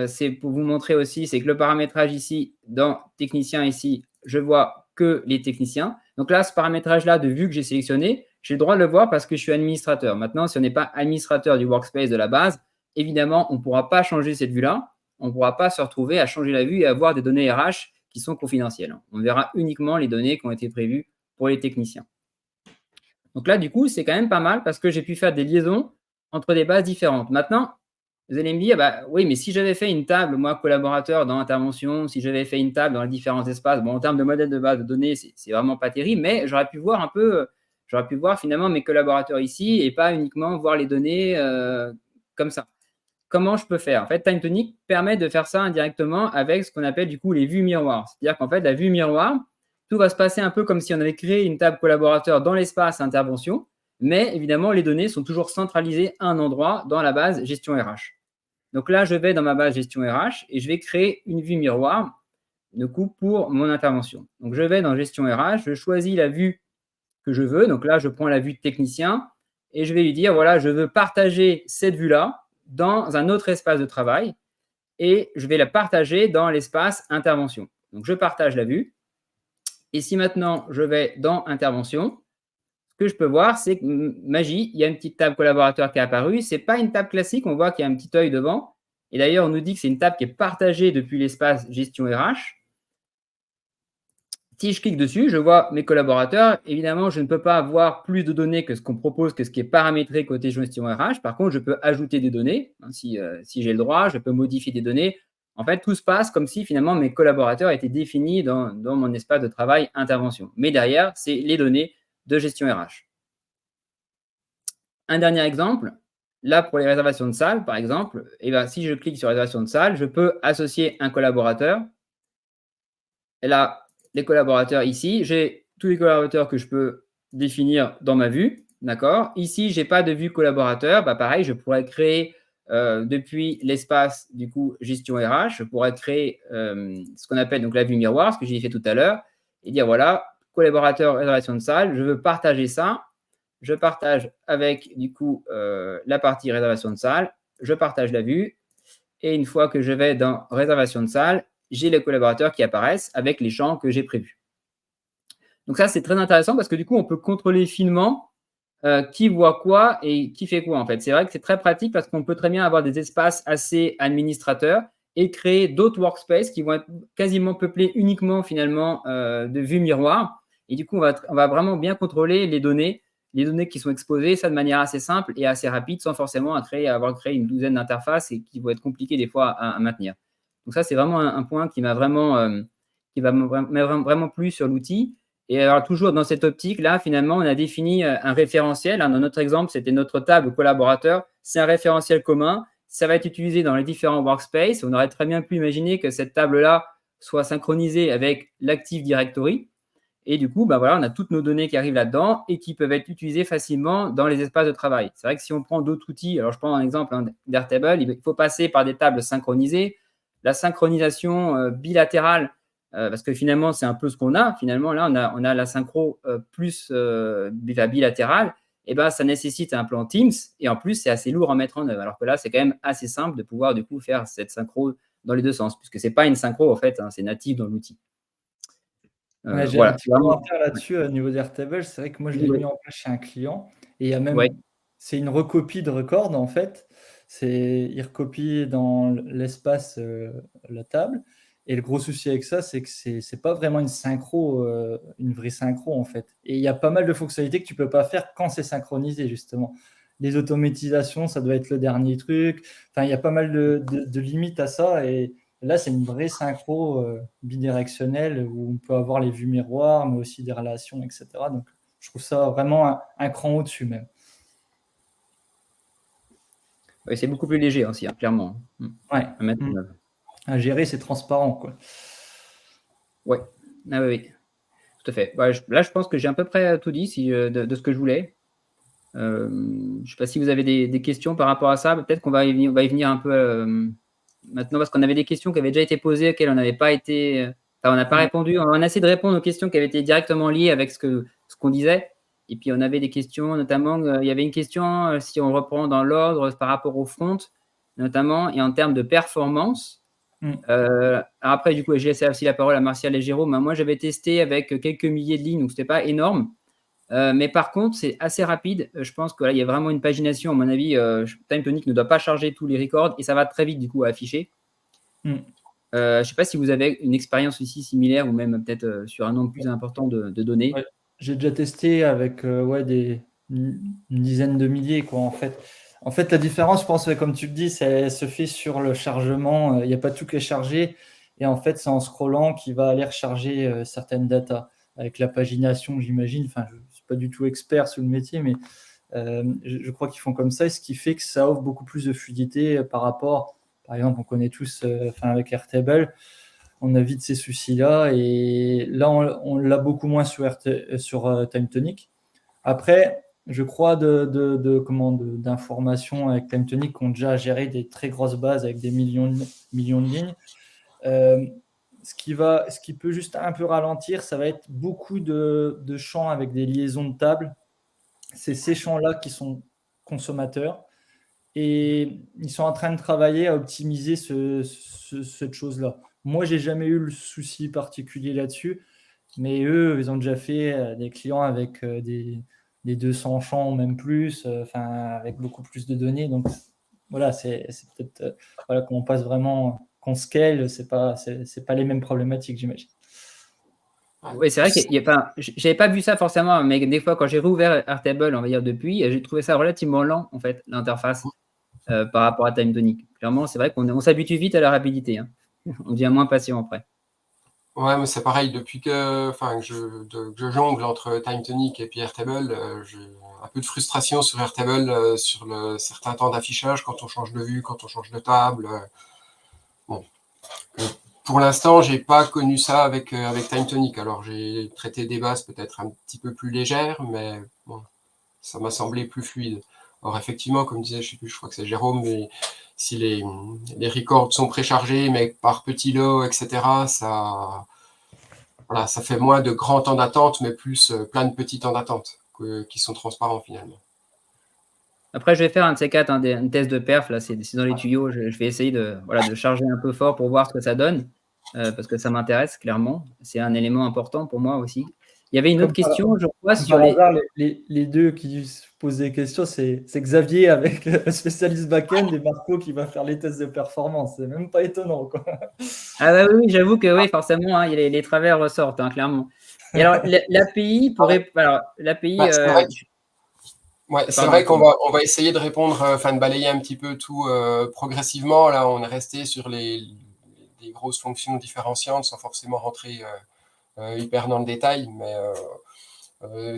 c'est pour vous montrer aussi, c'est que le paramétrage ici, dans technicien ici, je vois que les techniciens. Donc là, ce paramétrage-là de vue que j'ai sélectionné, j'ai le droit de le voir parce que je suis administrateur. Maintenant, si on n'est pas administrateur du workspace de la base, évidemment, on ne pourra pas changer cette vue-là. On ne pourra pas se retrouver à changer la vue et avoir des données RH qui sont confidentielles. On verra uniquement les données qui ont été prévues pour les techniciens. Donc là, du coup, c'est quand même pas mal parce que j'ai pu faire des liaisons entre des bases différentes. Maintenant, vous allez me dire, bah, oui, mais si j'avais fait une table, moi, collaborateur dans l'intervention, si j'avais fait une table dans les différents espaces, bon, en termes de modèle de base de données, c'est vraiment pas terrible, mais j'aurais pu voir finalement mes collaborateurs ici et pas uniquement voir les données comme ça. Comment je peux faire? En fait, TimeTonic permet de faire ça indirectement avec ce qu'on appelle du coup les vues miroirs. C'est-à-dire qu'en fait, la vue miroir, tout va se passer un peu comme si on avait créé une table collaborateur dans l'espace intervention, mais évidemment, les données sont toujours centralisées à un endroit dans la base gestion RH. Donc là, je vais dans ma base gestion RH et je vais créer une vue miroir du coup, pour mon intervention. Donc, je vais dans gestion RH, je choisis la vue que je veux. Donc là, je prends la vue de technicien et je vais lui dire, voilà, je veux partager cette vue-là dans un autre espace de travail et je vais la partager dans l'espace intervention. Donc, je partage la vue. Et si maintenant, je vais dans intervention, ce que je peux voir, c'est que magie, il y a une petite table collaborateur qui est apparue. Ce n'est pas une table classique, on voit qu'il y a un petit œil devant. Et d'ailleurs, on nous dit que c'est une table qui est partagée depuis l'espace gestion RH. Si je clique dessus, je vois mes collaborateurs. Évidemment, je ne peux pas avoir plus de données que ce qu'on propose, que ce qui est paramétré côté gestion RH. Par contre, je peux ajouter des données. Si j'ai le droit, je peux modifier des données. En fait, tout se passe comme si finalement mes collaborateurs étaient définis dans mon espace de travail intervention. Mais derrière, c'est les données de gestion RH. Un dernier exemple, là pour les réservations de salles, par exemple, si je clique sur réservation de salle, je peux associer un collaborateur. Et là, les collaborateurs ici, j'ai tous les collaborateurs que je peux définir dans ma vue. D'accord. Ici, je n'ai pas de vue collaborateur. Pareil, je pourrais créer depuis l'espace du coup gestion RH, je pourrais créer ce qu'on appelle donc la vue miroir, ce que j'ai fait tout à l'heure, et dire voilà, collaborateur réservation de salle, je veux partager ça. Je partage avec du coup la partie réservation de salle, je partage la vue, et une fois que je vais dans réservation de salle, j'ai les collaborateurs qui apparaissent avec les champs que j'ai prévus. Donc ça, c'est très intéressant parce que du coup, on peut contrôler finement qui voit quoi et qui fait quoi en fait. C'est vrai que c'est très pratique parce qu'on peut très bien avoir des espaces assez administrateurs et créer d'autres workspaces qui vont être quasiment peuplés uniquement finalement de vues miroirs. Et du coup, on va vraiment bien contrôler les données qui sont exposées, ça de manière assez simple et assez rapide, sans forcément avoir créé une douzaine d'interfaces et qui vont être compliquées des fois à maintenir. Donc ça, c'est vraiment un point qui m'a vraiment, vraiment plu sur l'outil. Et alors, toujours dans cette optique-là, finalement, on a défini un référentiel. Dans notre exemple, c'était notre table collaborateur. C'est un référentiel commun. Ça va être utilisé dans les différents workspaces. On aurait très bien pu imaginer que cette table-là soit synchronisée avec l'Active Directory. Et du coup, voilà, on a toutes nos données qui arrivent là-dedans et qui peuvent être utilisées facilement dans les espaces de travail. C'est vrai que si on prend d'autres outils, alors je prends un exemple d'Airtable, il faut passer par des tables synchronisées. La synchronisation bilatérale, parce que finalement, c'est un peu ce qu'on a. Finalement, là, on a la synchro plus bilatérale. Et ça nécessite un plan Teams. Et en plus, c'est assez lourd à mettre en œuvre. Alors que là, c'est quand même assez simple de pouvoir du coup faire cette synchro dans les deux sens, puisque ce n'est pas une synchro, en fait, c'est natif dans l'outil. J'ai un petit commentaire là-dessus au niveau d'Airtable. C'est vrai que moi, je l'ai mis en place chez un client. Et il y a même, c'est une recopie de record, en fait. Il recopie dans l'espace la table. Et le gros souci avec ça, c'est que c'est pas vraiment une synchro, une vraie synchro, en fait. Et il y a pas mal de fonctionnalités que tu peux pas faire quand c'est synchronisé, justement. Les automatisations, ça doit être le dernier truc. Enfin, il y a pas mal de limites à ça. Et là, c'est une vraie synchro bidirectionnelle où on peut avoir les vues miroirs, mais aussi des relations, etc. Donc, je trouve ça vraiment un cran au-dessus même. Oui, c'est beaucoup plus léger aussi, clairement. Ouais. À gérer, c'est transparent, quoi. Ouais. Ah oui. Tout à fait. Là, je pense que j'ai à peu près tout dit de ce que je voulais. Je ne sais pas si vous avez des questions par rapport à ça. Peut-être qu'on va y venir un peu maintenant, parce qu'on avait des questions qui avaient déjà été posées, auxquelles on n'avait pas été. On n'a pas répondu. On a essayé de répondre aux questions qui avaient été directement liées avec ce qu'on disait. Et puis, on avait des questions, notamment, il y avait une question, si on reprend dans l'ordre, par rapport au front, notamment, et en termes de performance. Après, du coup, j'ai laissé aussi la parole à Martial et Jérôme. Moi, j'avais testé avec quelques milliers de lignes, donc ce n'était pas énorme. Mais par contre, c'est assez rapide. Je pense qu'il y a vraiment une pagination. À mon avis, TimeTonic ne doit pas charger tous les records et ça va très vite, du coup, à afficher. Je ne sais pas si vous avez une expérience ici similaire ou même peut-être sur un nombre plus important de données. Ouais. J'ai déjà testé avec une dizaine de milliers, quoi, en fait. En fait, la différence, je pense, comme tu le dis, ça se fait sur le chargement. Il n'y a pas tout qui est chargé. Et en fait, c'est en scrollant qu'il va aller recharger certaines datas. Avec la pagination, j'imagine. Enfin, je ne suis pas du tout expert sur le métier, mais je crois qu'ils font comme ça. Et ce qui fait que ça offre beaucoup plus de fluidité par rapport, par exemple, on connaît tous, avec Airtable, on a vite ces soucis-là. Et là, on l'a beaucoup moins sur TimeTonic. Après, je crois, d'informations avec TimeTonic qui ont déjà géré des très grosses bases avec des millions de lignes. Ce qui peut juste un peu ralentir, ça va être beaucoup de champs avec des liaisons de table. C'est ces champs-là qui sont consommateurs. Et ils sont en train de travailler à optimiser cette chose-là. Moi, j'ai jamais eu le souci particulier là-dessus, mais eux, ils ont déjà fait des clients avec des 200 champs ou même plus, avec beaucoup plus de données. Donc voilà, c'est peut-être voilà, qu'on passe vraiment, qu'on scale, c'est pas les mêmes problématiques, j'imagine. Oui, c'est vrai qu'il y a pas, j'avais pas vu ça forcément, mais des fois, quand j'ai réouvert Airtable, on va dire depuis, j'ai trouvé ça relativement lent, en fait, l'interface par rapport à TimeTonic. Clairement, c'est vrai qu'on s'habitue vite à la rapidité. Hein. On devient moins patient après. Ouais, mais c'est pareil, depuis que je jongle entre TimeTonic et puis Airtable, j'ai un peu de frustration sur Airtable, sur certains temps d'affichage, quand on change de vue, quand on change de table. Bon. Pour l'instant, j'ai pas connu ça avec TimeTonic. Alors, j'ai traité des bases peut-être un petit peu plus légères, mais bon, ça m'a semblé plus fluide. Alors, effectivement, comme disait, je sais plus, je crois que c'est Jérôme, mais si les records sont préchargés, mais par petits lots, etc., voilà, ça fait moins de grands temps d'attente, mais plus plein de petits temps d'attente qui sont transparents finalement. Après, je vais faire un de ces quatre, un test de perf. Là, c'est dans les tuyaux. Je vais essayer de charger un peu fort pour voir ce que ça donne, parce que ça m'intéresse clairement. C'est un élément important pour moi aussi. Il y avait une autre question, je crois, sur Par les. hasard, les deux qui se posent des questions, c'est Xavier avec le spécialiste back-end et Marco qui va faire les tests de performance. C'est même pas étonnant, quoi. Ah bah oui, j'avoue que oui, forcément, hein, les travers ressortent, hein, clairement. Et alors, l'API pourrait. Alors, l'API. Bah, c'est vrai. Ouais, c'est vrai qu'on va essayer de répondre, de balayer un petit peu tout progressivement. Là, on est resté sur les grosses fonctions différenciantes sans forcément rentrer hyper dans le détail. Mais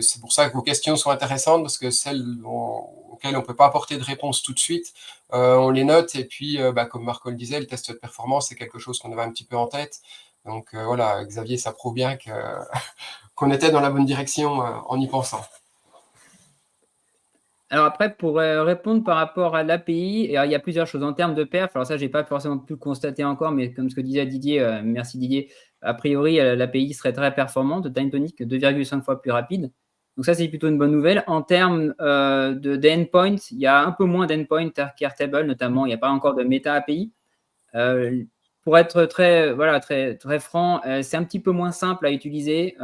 c'est pour ça que vos questions sont intéressantes parce que celles auxquelles on ne peut pas apporter de réponse tout de suite, on les note. Et puis, comme Marco le disait, le test de performance, c'est quelque chose qu'on avait un petit peu en tête. Donc voilà, Xavier, ça prouve bien qu'on était dans la bonne direction en y pensant. Alors après, pour répondre par rapport à l'API, il y a plusieurs choses en termes de perf. Alors ça, j'ai pas forcément pu le constater encore, mais comme ce que disait Didier, merci Didier, a priori, l'API serait très performante, TimeTonic 2,5 fois plus rapide. Donc ça, c'est plutôt une bonne nouvelle. En termes d'endpoints, il y a un peu moins d'endpoints qu'Airtable, notamment. Il n'y a pas encore de méta API. Pour être très franc, c'est un petit peu moins simple à utiliser.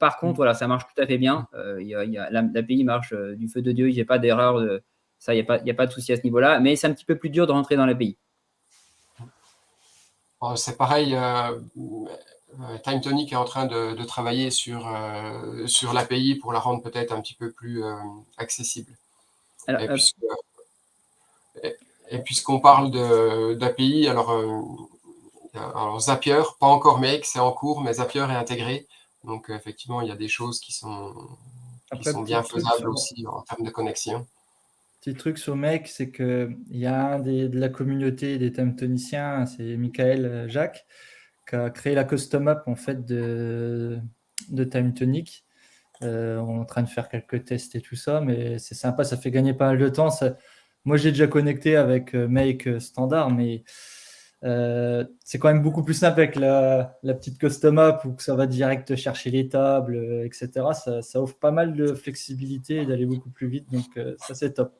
Par contre, ça marche tout à fait bien. L'API marche du feu de Dieu. Il n'y a pas d'erreur. Ça, il n'y a pas de souci à ce niveau-là. Mais c'est un petit peu plus dur de rentrer dans l'API. C'est pareil. TimeTonic est en train de travailler sur l'API pour la rendre peut-être un petit peu plus accessible. Alors, et puisqu'on parle d'API, alors Zapier, pas encore Make, c'est en cours, mais Zapier est intégré. Donc effectivement, il y a des choses qui sont bien faisables aussi en termes de connexion. Petit truc sur Make, c'est qu'il y a de la communauté des TimeToniciens, c'est Michael Jacques, qui a créé la custom app en fait de TimeTonic. On est en train de faire quelques tests et tout ça, mais c'est sympa, ça fait gagner pas mal de temps. Moi, j'ai déjà connecté avec Make standard, mais c'est quand même beaucoup plus simple avec la petite custom app où ça va direct chercher les tables, etc. Ça offre pas mal de flexibilité et d'aller beaucoup plus vite, donc ça, c'est top.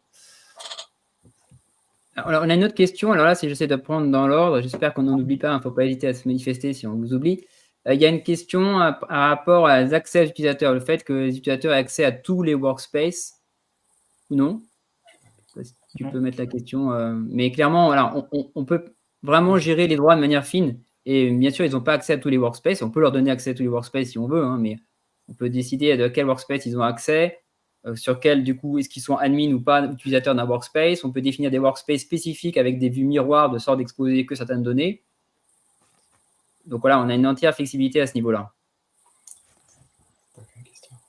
Alors, on a une autre question. Alors là, si j'essaie de prendre dans l'ordre, j'espère qu'on n'en oublie pas. Il ne faut pas hésiter à se manifester si on vous oublie. Il y a une question par rapport aux accès aux utilisateurs, le fait que les utilisateurs aient accès à tous les workspaces ou non. Tu peux mettre la question. Mais clairement, voilà, on peut vraiment gérer les droits de manière fine. Et bien sûr, ils n'ont pas accès à tous les workspaces. On peut leur donner accès à tous les workspaces si on veut, hein, mais on peut décider de quel workspace ils ont accès, sur quel, du coup, est-ce qu'ils sont admin ou pas utilisateurs d'un workspace. On peut définir des workspaces spécifiques avec des vues miroirs de sorte d'exposer que certaines données. Donc voilà, on a une entière flexibilité à ce niveau-là.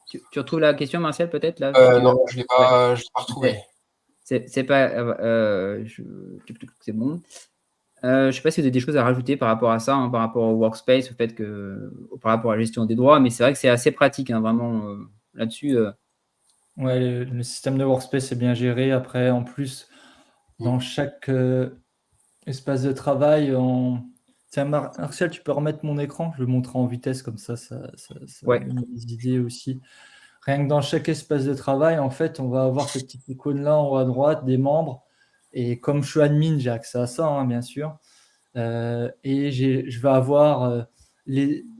Tu retrouves la question, Martial, peut-être là non, je ne l'ai pas retrouvée. C'est pas. C'est bon. Je ne sais pas si vous avez des choses à rajouter par rapport à ça, hein, par rapport au workspace, au fait que, par rapport à la gestion des droits, mais c'est vrai que c'est assez pratique, hein, vraiment, là-dessus. Ouais, le système de workspace est bien géré. Après, en plus, dans chaque espace de travail, tiens, Martial, tu peux remettre mon écran? Je le montrer en vitesse, comme ça Ouais. donne des idées aussi. Rien que dans chaque espace de travail, en fait, on va avoir cette petite icône-là en haut à droite, des membres. Et comme je suis admin, j'ai accès à ça, hein, bien sûr. Et je vais avoir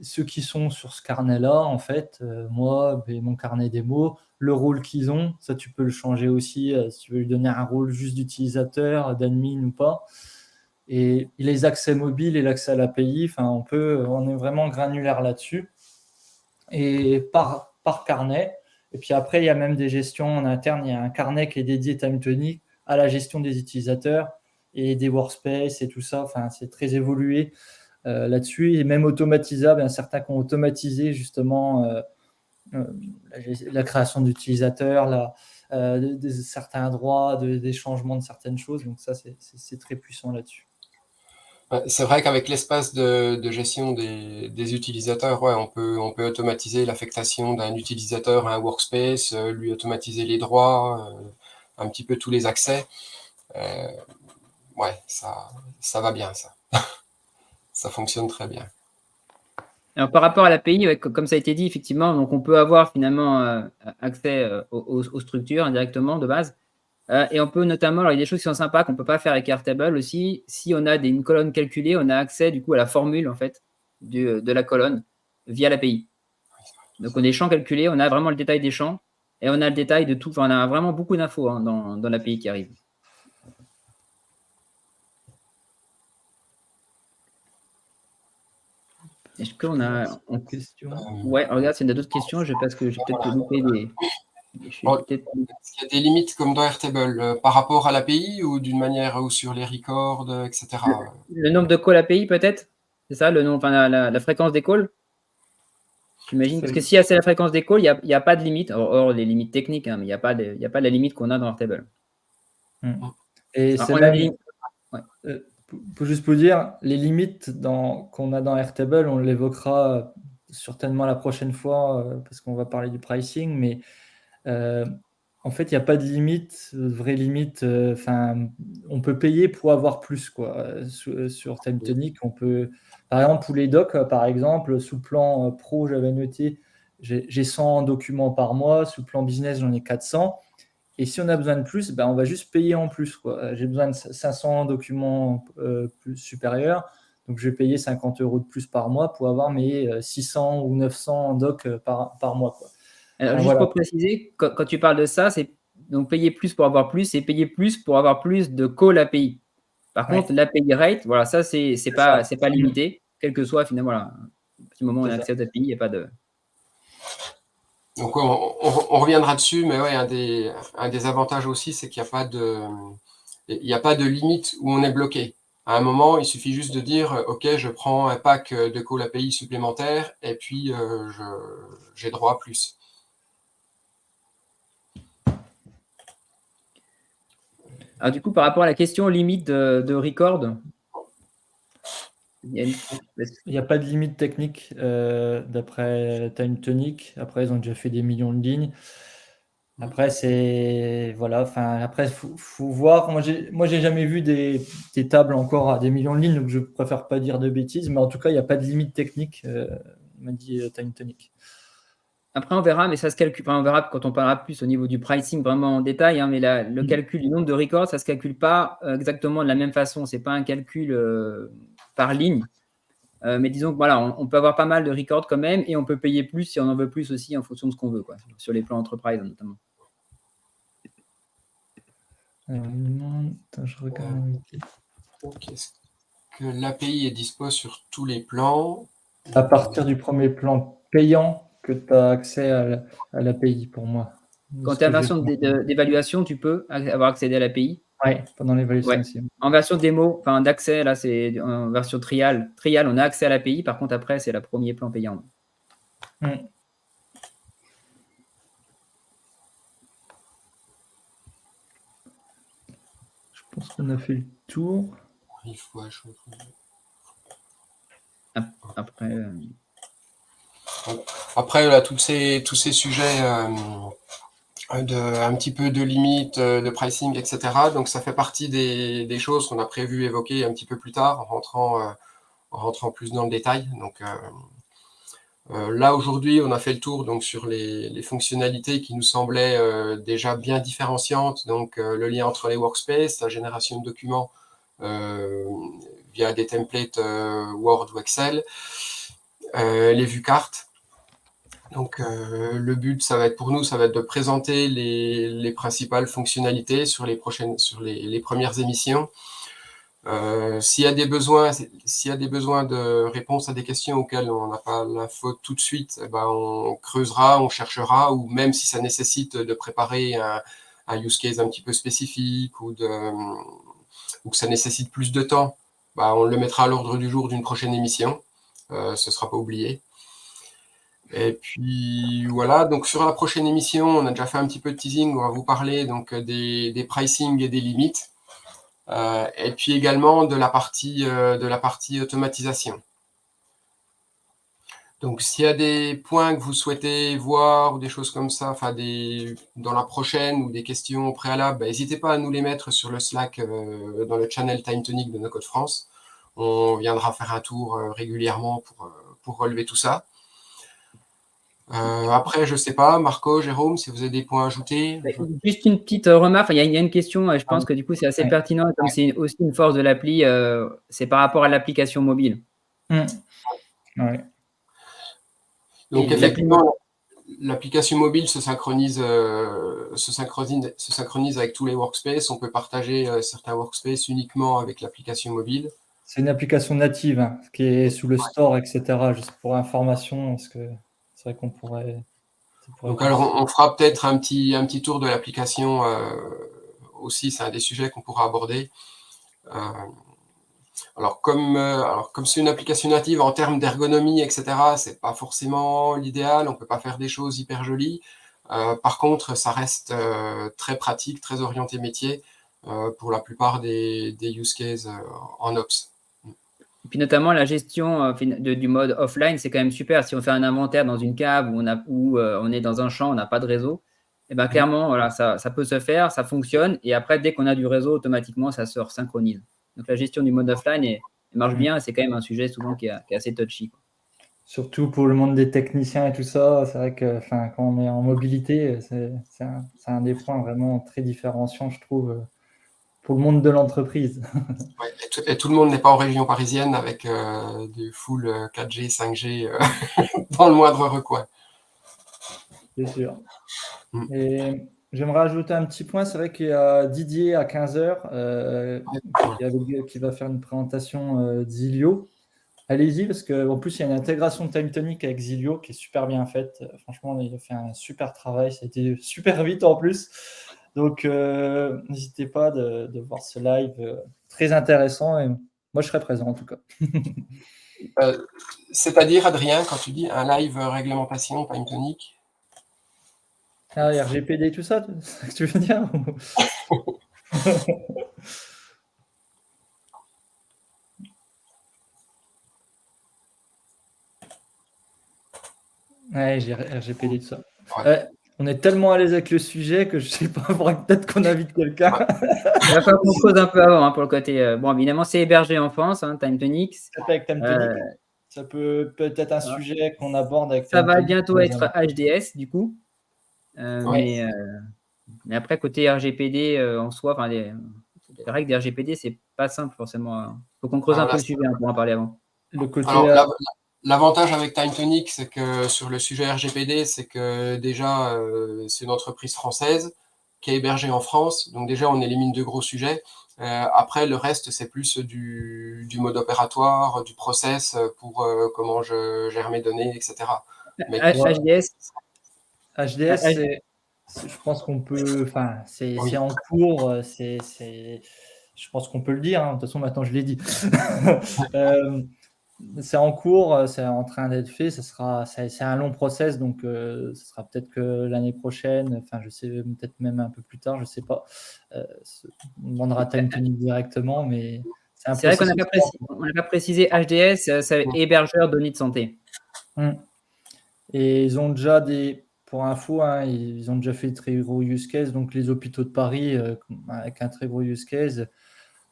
ceux qui sont sur ce carnet-là, en fait. Moi, mon carnet des mots, le rôle qu'ils ont, ça tu peux le changer aussi si tu veux lui donner un rôle juste d'utilisateur, d'admin ou pas. Et les accès mobiles et l'accès à l'API, on est vraiment granulaire là-dessus. Et par carnet. Et puis après, il y a même des gestions en interne. Il y a un carnet qui est dédié TimeTonic à la gestion des utilisateurs et des workspaces et tout ça. Enfin, c'est très évolué là-dessus. Et même automatisable. Il y a certains qui ont automatisé justement la création d'utilisateurs, certains droits, des changements de certaines choses. Donc ça, c'est très puissant là-dessus. C'est vrai qu'avec l'espace de gestion des utilisateurs, ouais, on peut automatiser l'affectation d'un utilisateur à un workspace, lui automatiser les droits, un petit peu tous les accès. Ouais, ça va bien, ça. Ça fonctionne très bien. Alors, par rapport à l'API, ouais, comme ça a été dit, effectivement, donc on peut avoir finalement accès aux structures indirectement de base. Et on peut notamment, alors il y a des choses qui sont sympas qu'on ne peut pas faire avec Airtable aussi. Si on a une colonne calculée, on a accès du coup à la formule en fait de la colonne via l'API. Donc on a des champs calculés, on a vraiment le détail des champs et on a le détail de tout. Enfin, on a vraiment beaucoup d'infos hein, dans l'API qui arrive. Est-ce qu'on a une question? Ouais, regarde, s'il y a d'autres questions, parce que j'ai peut-être loupé des. Est-ce qu'il y a des limites comme dans Airtable par rapport à l'API ou d'une manière ou sur les records, etc. Le nombre de calls API peut-être? C'est ça, le nombre, enfin, la fréquence des calls? J'imagine, parce que si c'est la fréquence des calls, il n'y a pas de limite, hors les limites techniques, hein, mais il n'y a pas de la limite qu'on a dans Airtable. Et Alors, c'est même, juste pour dire, les limites qu'on a dans Airtable, on l'évoquera certainement la prochaine fois parce qu'on va parler du pricing, mais en fait, il n'y a pas de limite, vraie limite. On peut payer pour avoir plus, quoi. Sur TimeTonic, on peut, par exemple, pour les docs, par exemple, sous plan pro, j'avais noté, j'ai 100 documents par mois. Sous plan business, j'en ai 400. Et si on a besoin de plus, ben, on va juste payer en plus, quoi. J'ai besoin de 500 documents plus supérieurs. Donc, je vais payer 50 € de plus par mois pour avoir mes 600 ou 900 docs par mois, quoi. Alors, juste pour préciser, quand tu parles de ça, c'est donc payer plus pour avoir plus et payer plus pour avoir plus de call API. Par contre, l'API rate, voilà, ça, c'est pas limité, quel que soit finalement, voilà, à petit moment où on a accès aux API, il n'y a pas de. Donc on reviendra dessus, mais ouais, un des avantages aussi, c'est qu'il n'y a pas de limite où on est bloqué. À un moment, il suffit juste de dire, OK, je prends un pack de call API supplémentaire et puis j'ai droit à plus. Alors du coup, par rapport à la question limite de record, il n'y a pas de limite technique d'après TimeTonic. Après, ils ont déjà fait des millions de lignes. Après, après, faut voir. Moi, j'ai jamais vu des tables encore à des millions de lignes, donc je préfère pas dire de bêtises. Mais en tout cas, il n'y a pas de limite technique, m'a dit TimeTonic. Après, on verra, mais ça se calcule. Enfin, on verra quand on parlera plus au niveau du pricing vraiment en détail. Hein, mais le calcul du nombre de records, ça ne se calcule pas exactement de la même façon. Ce n'est pas un calcul par ligne. Mais disons que voilà, on peut avoir pas mal de records quand même et on peut payer plus si on en veut plus aussi en fonction de ce qu'on veut, quoi, sur les plans enterprise notamment. Alors, il demande, je regarde. Est-ce que l'API est dispo sur tous les plans? À partir du premier plan payant que tu as accès à l'API pour moi. Quand tu es en version d'évaluation, tu peux avoir accédé à l'API. Oui, pendant l'évaluation aussi. En version démo, enfin d'accès, là c'est en version trial. Trial, on a accès à l'API. Par contre, après, c'est le premier plan payant. Je pense qu'on a fait le tour. Après, là, tous ces sujets un petit peu de limite, de pricing, etc. Donc ça fait partie des choses qu'on a prévu évoquer un petit peu plus tard en rentrant plus dans le détail. Donc là aujourd'hui on a fait le tour donc sur les fonctionnalités qui nous semblaient déjà bien différenciantes. Donc le lien entre les workspaces, la génération de documents via des templates Word ou Excel, les vues cartes. Donc le but, ça va être pour nous, ça va être de présenter les principales fonctionnalités sur les premières émissions. S'il y a des besoins de réponse à des questions auxquelles on n'a pas l'info tout de suite, on creusera, on cherchera, ou même si ça nécessite de préparer un use case un petit peu spécifique ou que ça nécessite plus de temps, on le mettra à l'ordre du jour d'une prochaine émission. Ce sera pas oublié. Et puis voilà, donc sur la prochaine émission, on a déjà fait un petit peu de teasing, on va vous parler donc des pricing et des limites, et puis également de la partie automatisation. Donc s'il y a des points que vous souhaitez voir ou des choses comme ça, dans la prochaine ou des questions préalables, n'hésitez pas à nous les mettre sur le Slack dans le channel Time Tonic de No Code France. On viendra faire un tour régulièrement pour relever tout ça. Après, je sais pas, Marco, Jérôme, si vous avez des points à ajouter. Juste une petite remarque, il y a une question, je pense que du coup c'est assez pertinent, comme c'est aussi une force de l'appli, c'est par rapport à l'application mobile. Ouais. Donc effectivement, l'application mobile se synchronise avec tous les workspaces. On peut partager certains workspaces uniquement avec l'application mobile. C'est une application native qui est sous le store, etc. Juste pour information, parce que c'est vrai qu'on pourrait. Donc alors on fera peut-être un petit tour de l'application aussi. C'est un des sujets qu'on pourra aborder. Alors comme c'est une application native, en termes d'ergonomie, etc., c'est pas forcément l'idéal. On peut pas faire des choses hyper jolies. Par contre, ça reste très pratique, très orienté métier pour la plupart des use cases en Ops. Et puis notamment la gestion du mode offline, c'est quand même super. Si on fait un inventaire dans une cave où on est dans un champ, on n'a pas de réseau, et ben clairement, voilà, ça peut se faire, ça fonctionne. Et après, dès qu'on a du réseau, automatiquement, ça se synchronise. Donc la gestion du mode offline marche bien. C'est quand même un sujet souvent qui est assez touchy, quoi. Surtout pour le monde des techniciens et tout ça, c'est vrai que quand on est en mobilité, c'est un des points vraiment très différenciants, je trouve, pour le monde de l'entreprise. Ouais, et tout le monde n'est pas en région parisienne avec du full 4G, 5G dans le moindre recoin. C'est sûr. Et j'aimerais ajouter un petit point. C'est vrai qu'il y a Didier à 15h qui va faire une présentation d'Zilio. Allez-y, parce qu'en plus, il y a une intégration de Time Tonic avec Zilio qui est super bien faite. Franchement, il a fait un super travail. Ça a été super vite en plus. Donc, n'hésitez pas de voir ce live très intéressant. Et moi, je serai présent en tout cas. C'est-à-dire, Adrien, quand tu dis un live réglementation Time Tonic? Ah, RGPD, tout ça, c'est ce que tu veux dire? Ouais, j'ai RGPD, tout ça. Ouais. On est tellement à l'aise avec le sujet que je sais pas, peut-être qu'on invite quelqu'un. Il va falloir qu'on pose un peu avant pour le côté. Bon, évidemment, c'est hébergé en France, Time Tonic. Avec Time Tonic. Ça peut être un sujet qu'on aborde avec ça Time va Tonic. bientôt être HDS, du coup. Mais après, côté RGPD en soi, les règles des RGPD, c'est pas simple forcément. Il faut qu'on creuse un peu le sujet pour en parler avant. Le côté. Alors, l'avantage avec Time Tonic, c'est que sur le sujet RGPD, c'est que déjà, c'est une entreprise française qui est hébergée en France. Donc déjà, on élimine deux gros sujets. Après, le reste, c'est plus du mode opératoire, du process pour comment je gère mes données, etc. Mais HDS, je pense qu'on peut. C'est en cours. Je pense qu'on peut le dire. De toute façon, maintenant, je l'ai dit. C'est en cours, c'est en train d'être fait. C'est un long process, donc ce sera peut-être que l'année prochaine. Enfin, je sais, peut-être même un peu plus tard, je sais pas. On demandera Time Tonic directement, mais c'est vrai qu'on n'a pas précisé HDS, c'est hébergeur données de santé. Et ils ont déjà des pour info, hein, ils ont déjà fait de très gros use case. Donc, les hôpitaux de Paris, avec un très gros use case.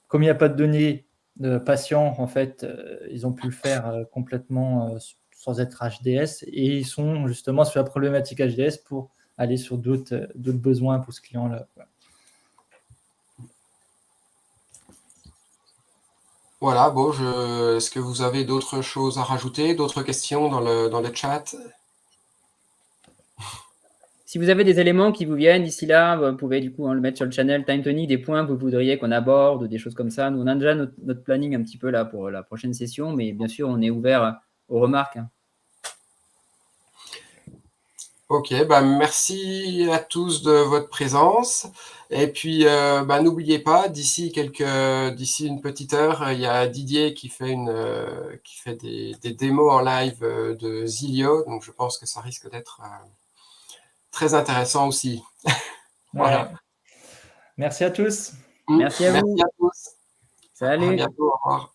Comme il n'y a pas de données de patients, en fait, ils ont pu le faire complètement sans être HDS. Et ils sont justement sur la problématique HDS pour aller sur d'autres besoins pour ce client-là. Voilà, bon, est-ce que vous avez d'autres choses à rajouter, d'autres questions dans le chat? Si vous avez des éléments qui vous viennent d'ici là, vous pouvez du coup le mettre sur le channel Time Tony, des points que vous voudriez qu'on aborde, des choses comme ça. Nous, on a déjà notre planning un petit peu là pour la prochaine session, mais bien sûr, on est ouvert aux remarques. Ok, bah merci à tous de votre présence. Et puis, n'oubliez pas, d'ici une petite heure, il y a Didier qui fait des démos en live de Zilio. Donc, je pense que ça risque d'être très intéressant aussi. Voilà. Ouais. Merci à tous. Merci à vous. Merci à tous. À Salut. bientôt. Au revoir.